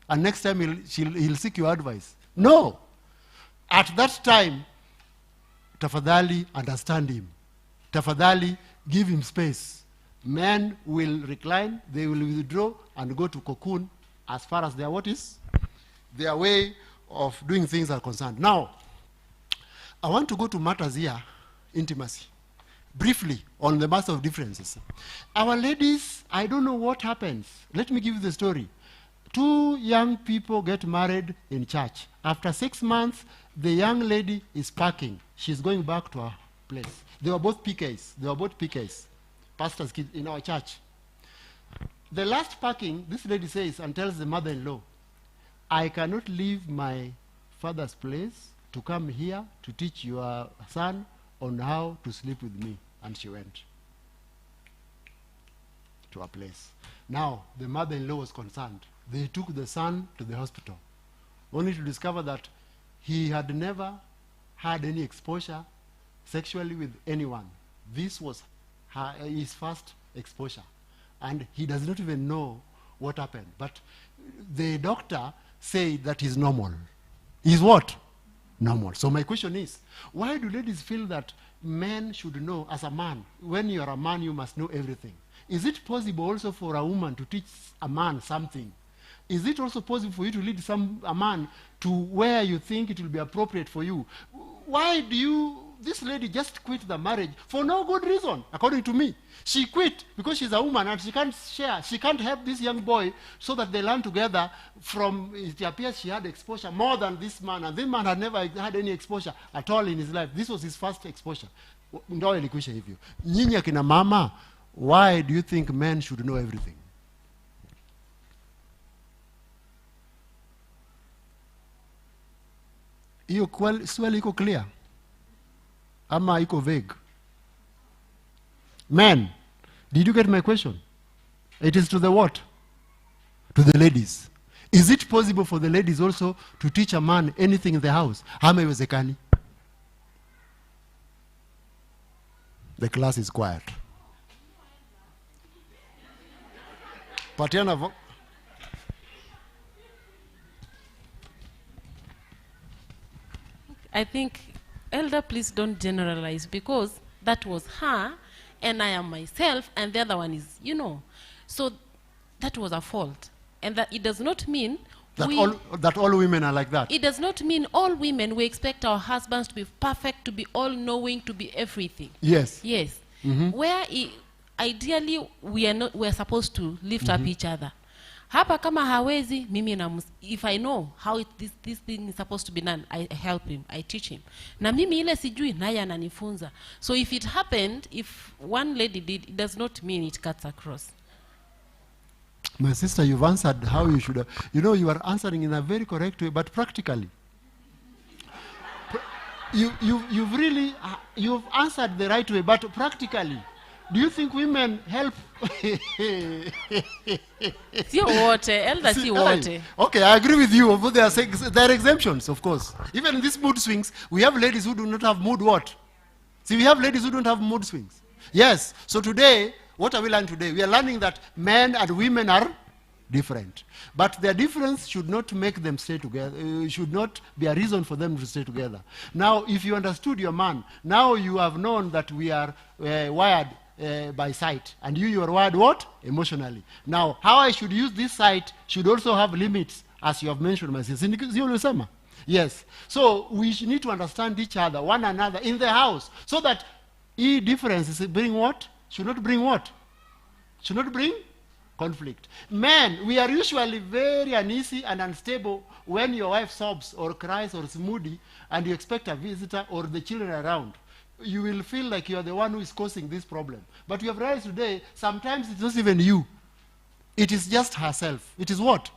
And next time he'll seek your advice? No. At that time, tafadhali understand him. Tafadhali give him space. Men will recline, they will withdraw and go to cocoon as far as their what is? Their way of doing things are concerned. Now, I want to go to matters here, intimacy. Briefly, on the matter of differences. Our ladies, I don't know what happens. Let me give you the story. 2 young people get married in church. After 6 months, the young lady is packing. She's going back to her place. They were both PKs. Pastors' kids in our church. The last packing, this lady says and tells the mother-in-law, I cannot leave my father's place to come here to teach your son on how to sleep with me. And she went to a place. Now, the mother-in-law was concerned. They took the son to the hospital, only to discover that he had never had any exposure sexually with anyone. This was his first exposure. And he does not even know what happened. But the doctor said that he's normal. He's what? Normal. So my question is, why do ladies feel that men should know as a man? When you are a man, you must know everything. Is it possible also for a woman to teach a man something? Is it also possible for you to lead a man to where you think it will be appropriate for you? Why do this lady just quit the marriage for no good reason, according to me? She quit because she's a woman and she can't share. She can't help this young boy so that they learn together. From it appears she had exposure more than this man, and this man had never had any exposure at all in his life. This was his first exposure. Ndio ilikwisha hivyo. Nyinyi akina mama, why do you think men should know everything? Hiyo swali iko clear? Ama iko vague? Men, did you get my question? It is to the what? To the ladies. Is it possible for the ladies also to teach a man anything in the house? Ama iwezekani? The class is quiet. Patiana
I think, Elder, please don't generalize, because that was her, and I am myself, and the other one is, you know. So that was a fault. And that it does not mean
that all women are like that.
It does not mean all women, we expect our husbands to be perfect, to be all-knowing, to be everything.
Yes.
Yes. Where ideally we are supposed to lift up each other. Hapa kama hawezi, mimi if I know how this thing is supposed to be done, I help him, I teach him. Na mimi ile sijui, naye ananifunza. So if it happened, if one lady did, it does not mean it cuts across.
My sister, you've answered how you should have. You know, you are answering in a very correct way, but practically. You've really, you've answered the right way, but practically. Do you think women help?
Sio wote, Elder, si wote.
Okay, I agree with you. Although there are exemptions, of course. Even in these mood swings, we have ladies who do not have mood what? See, we have ladies who don't have mood swings. Yes. So today, what are we learning today? We are learning that men and women are different. But their difference should not make them stay together. Should not be a reason for them to stay together. Now, if you understood your man, now you have known that we are wired by sight, and you are wired what? Emotionally. Now, how I should use this sight should also have limits, as you have mentioned, my sister. Yes. So we need to understand each other, one another in the house, so that differences bring what? Should not bring what? Should not bring conflict. Men, we are usually very uneasy and unstable when your wife sobs or cries or is moody and you expect a visitor or the children around. You will feel like you are the one who is causing this problem. But you have realized today, sometimes it's not even you. It is just herself. It is what?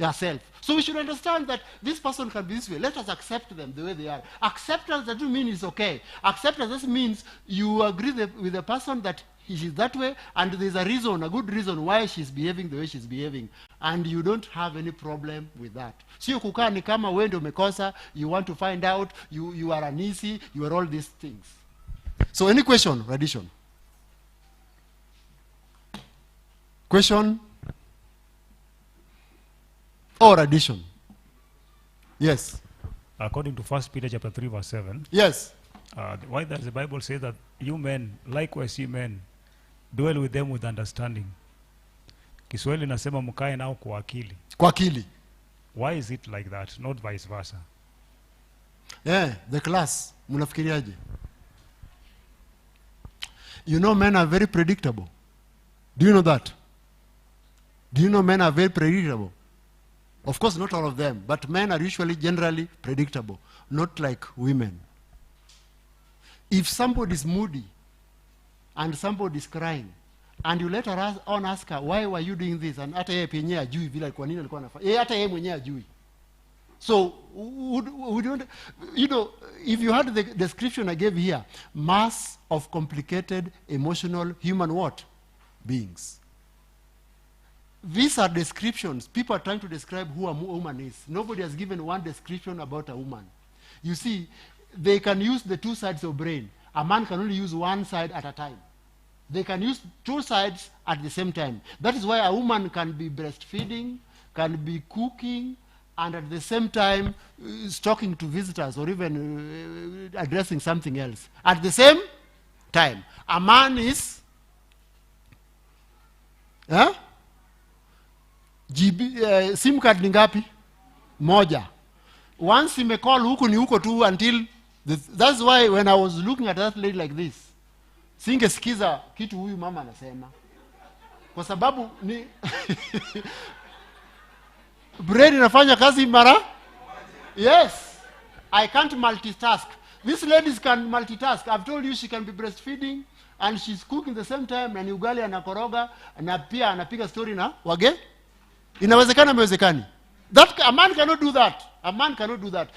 Herself. So we should understand that this person can be this way. Let us accept them the way they are. Acceptance doesn't mean it's okay. Acceptance just means you agree with the person that she is that way, and there's a reason, a good reason why she's behaving the way she's behaving, and you don't have any problem with that. Sio kukaa ni kama wewe ndio umekosa, you want to find out, you are uneasy, you are all these things. So any question, addition? Question or addition? Yes.
According to 1 Peter chapter 3 verse 7.
Yes.
Why does the Bible say that you men, likewise you men, dwell with them with understanding? Kiswahili nasema mkae nao kwa akili.
Kwa akili.
Why is it like that, not vice versa?
Yeah, the class, mnafikiriaje? You know, men are very predictable. Do you know that? Do you know men are very predictable? Of course, not all of them, but men are usually generally predictable, not like women. If somebody is moody and somebody is crying, and you later on ask her, why were you doing this? And hata yeye penyewe ajui vile kwa nini alikuwa anafanya. Hata yeye mwenyewe ajui. So, we don't, you know, if you had the description I gave here, mass of complicated, emotional, human what? Beings. These are descriptions. People are trying to describe who a woman is. Nobody has given one description about a woman. You see, they can use the two sides of brain. A man can only use one side at a time. They can use two sides at the same time. That is why a woman can be breastfeeding, can be cooking, and at the same time is talking to visitors or even addressing something else. At the same time. A man is SIM card ni ngapi? Moja. Once imecall huku ni huko tu until that's why when I was looking at that lady like this, singesikiza kitu huyu mama anasema. Kwa sababu ni brain inafanya kazi mara? Yes. I can't multitask. These ladies can multitask. I've told you she can be breastfeeding and she's cooking the same time, na ni ugali anakoroga na pia anapiga story na wage. Inawezekana, imewezekani? That a man cannot do that. A man cannot do that.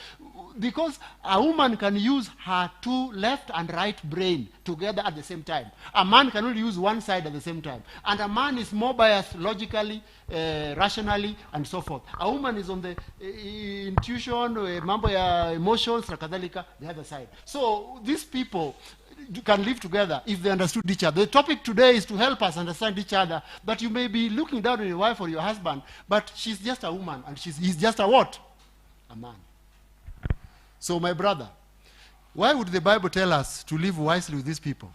Because a woman can use her two left and right brain together at the same time. A man cannot use one side at the same time. And a man is more biased logically, rationally, and so forth. A woman is on the intuition, mambo ya emotions, na kadhalika, the other side. So these people can live together if they understood each other. The topic today is to help us understand each other. But you may be looking down on your wife or your husband, but she's just a woman, and he's just a what? A man. So my brother, why would the Bible tell us to live wisely with these people?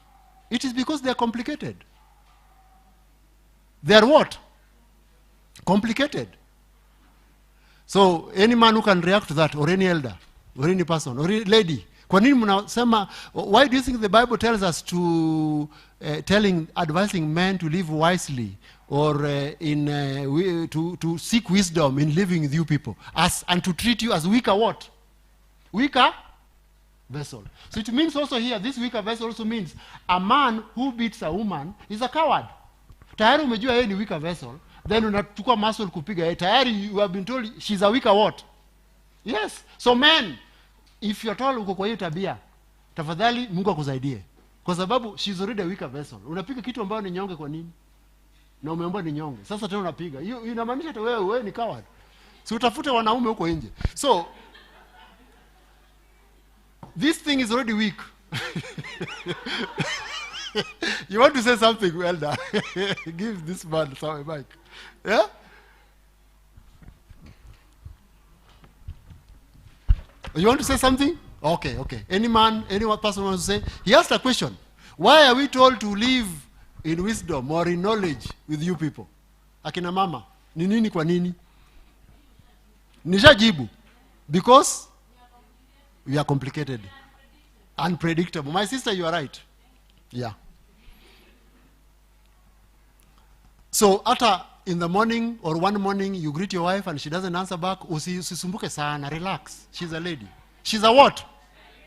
It is because they are complicated. They are what? Complicated. So any man who can react to that, or any elder, or any person, or any lady, kwa nini mnasema, why do you think the Bible tells us to advising men to live wisely, or to seek wisdom in living with you people, and to treat you as weaker what? Weaker vessel. So it means also here, this weaker vessel also means a man who beats a woman is a coward. Tayari umejua yeye ni weaker vessel, then unachukua muscle kupiga yeye. Tayari you have been told she's a weaker what? Yes. So men, if you're told uko kwa hiyo tabia, tafadhali Mungu akusaidie. Kwa sababu she's already a weaker vessel. Unapiga kitu ambayo ni nyonge kwa nini? Na umeambiwa ni nyonge. Sasa tena unapiga. Hiyo inamaanisha hata wewe ni coward. Si utafute wanaume huko nje. So this thing is already weak. You want to say something, Elder? Give this man some mic. Yeah? You want to say something? Okay, okay. Any one person wants to say? He asked a question. Why are we told to live in wisdom or in knowledge with you people? Akina mama, ni nini kwa nini? Nishajibu. Because we are complicated. Unpredictable. My sister, you are right. Yeah. So, after in the morning or one morning, you greet your wife and she doesn't answer back, usisumbuke sana, relax. She's a lady. She's a what?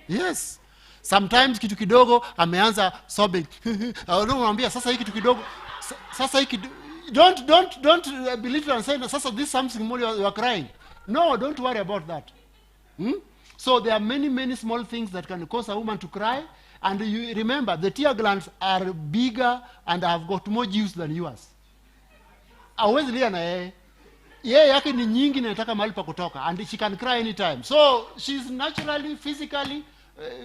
Yes. Sometimes kitu kidogo, ameanza sobbing. Unamwambia, sasa hiki kitu kidogo, sasa hiki, don't believe it and say, sasa this something more you are crying. No, don't worry about that. So there are many small things that can cause a woman to cry. And you remember, the tear glands are bigger and have got more juice than yours. Hawezi lia na yeye. Yeye yake ni nyingi na inataka mahali pa kutoka. And she can cry anytime. So she's naturally, physically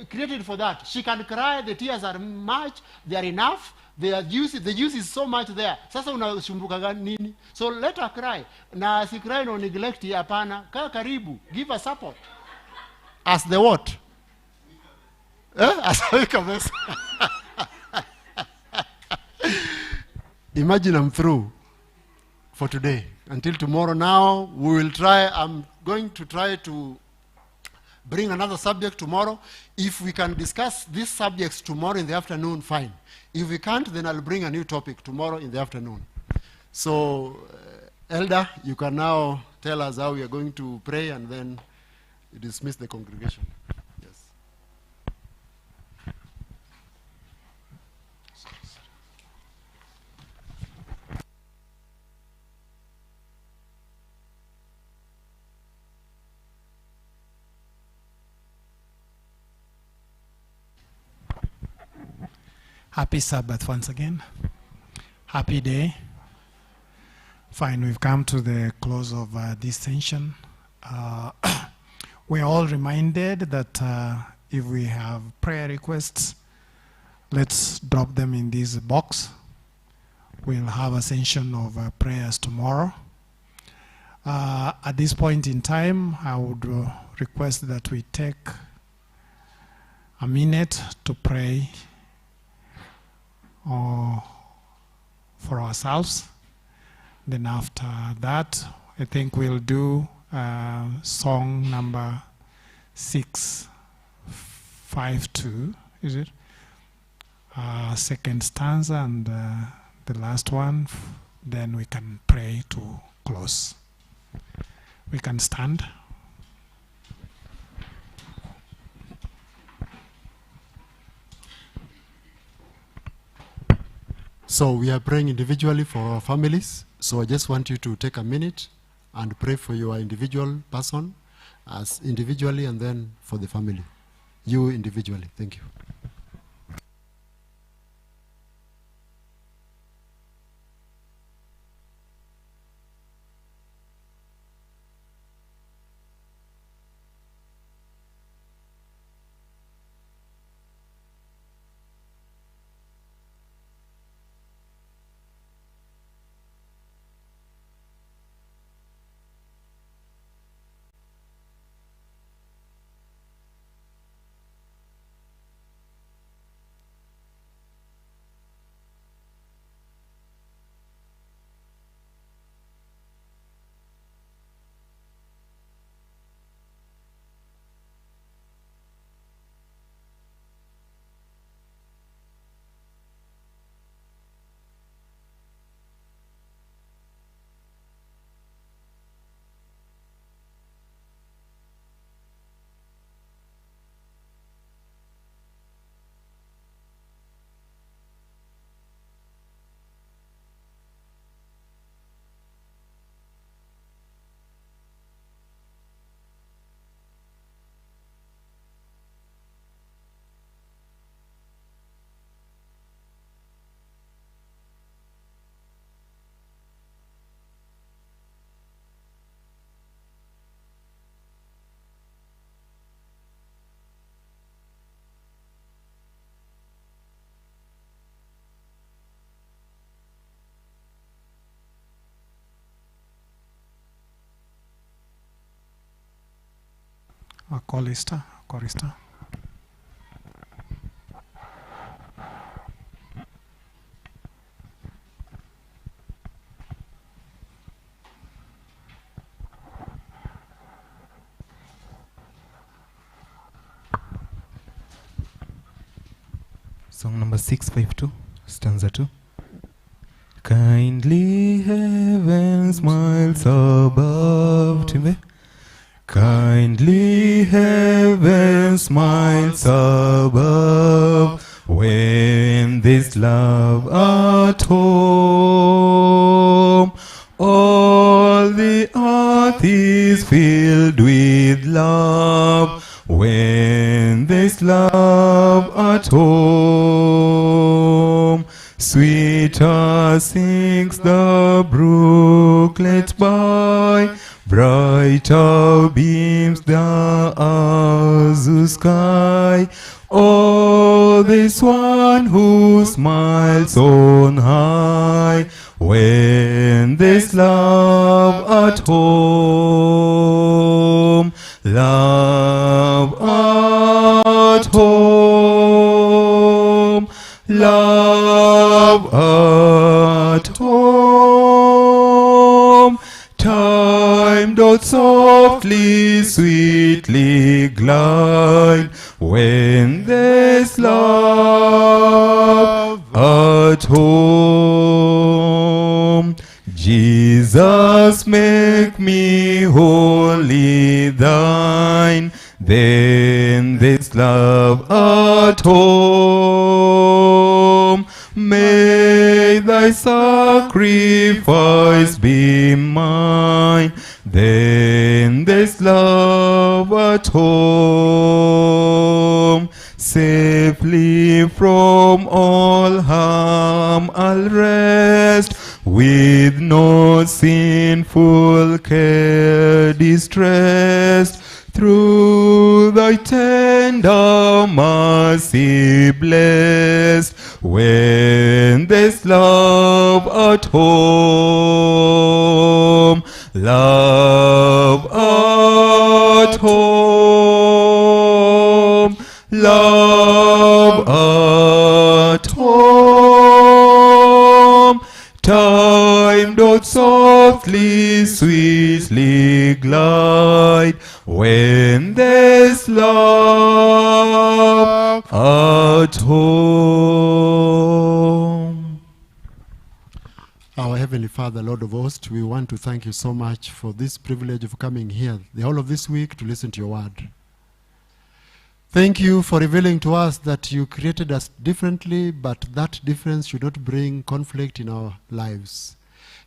created for that. She can cry, the tears are much, they are enough. The juice is so much there. Sasa unashumbuka nini? So let her cry. Na si cry no neglect hapana. Kaa karibu. Give her support. As the what? As a weaker vessel. Imagine I'm through for today. Until tomorrow now, we will try. I'm going to try to bring another subject tomorrow. If we can discuss these subjects tomorrow in the afternoon, fine. If we can't, then I'll bring a new topic tomorrow in the afternoon. So, Elder, you can now tell us how we are going to pray and then dismiss the congregation. Yes.
Happy Sabbath once again. Happy day. Fine, we've come to the close of this session. We're all reminded that if we have prayer requests, let's drop them in this box. We'll have a session of prayers tomorrow. At this point in time, I would request that we take a minute to pray for ourselves. Then after that, I think we'll do song number 652, is it? Second stanza and the last one. Then we can pray to close. We can stand.
So we are praying individually for our families. So I just want you to take a minute and pray for your individual person as individually and then for the family. You individually. Thank you.
Chorister.
Song number 652, stanza 2. Kindly heaven smiles above. Timbe. Kindly heaven smiles above when there's love at home. All the earth is filled with love when there's love at home. Sweeter sings the brooklet by, brighter beams the azure sky. Oh, this one who smiles on high when there's love at home. Love at home. Love at home. Time doth softly, sweetly glide when there's love at home. Jesus, make me wholly thine, then there's love at home. May thy sacrifice be mine, then there's love at home. Safely from all harm I'll rest, with no sinful care distressed. Through thy tender mercy blessed, when there's love at home. Love at home. Love at home. Time doth softly, sweetly glide when there's love at home.
Our Heavenly Father, Lord of hosts, we want to thank you so much for this privilege of coming here the whole of this week to listen to your word. Thank you for revealing to us that you created us differently, but that difference should not bring conflict in our lives.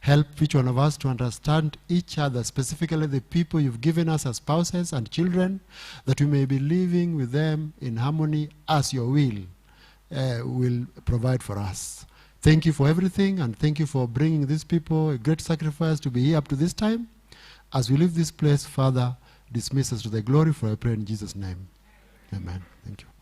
Help each one of us to understand each other, specifically the people you've given us as spouses and children, that we may be living with them in harmony as your will provide for us. Thank you for everything, and thank you for bringing these people a great sacrifice to be here up to this time. As we leave this place, Father, dismiss us to the glory, for I pray in Jesus' name. Amen. Thank you.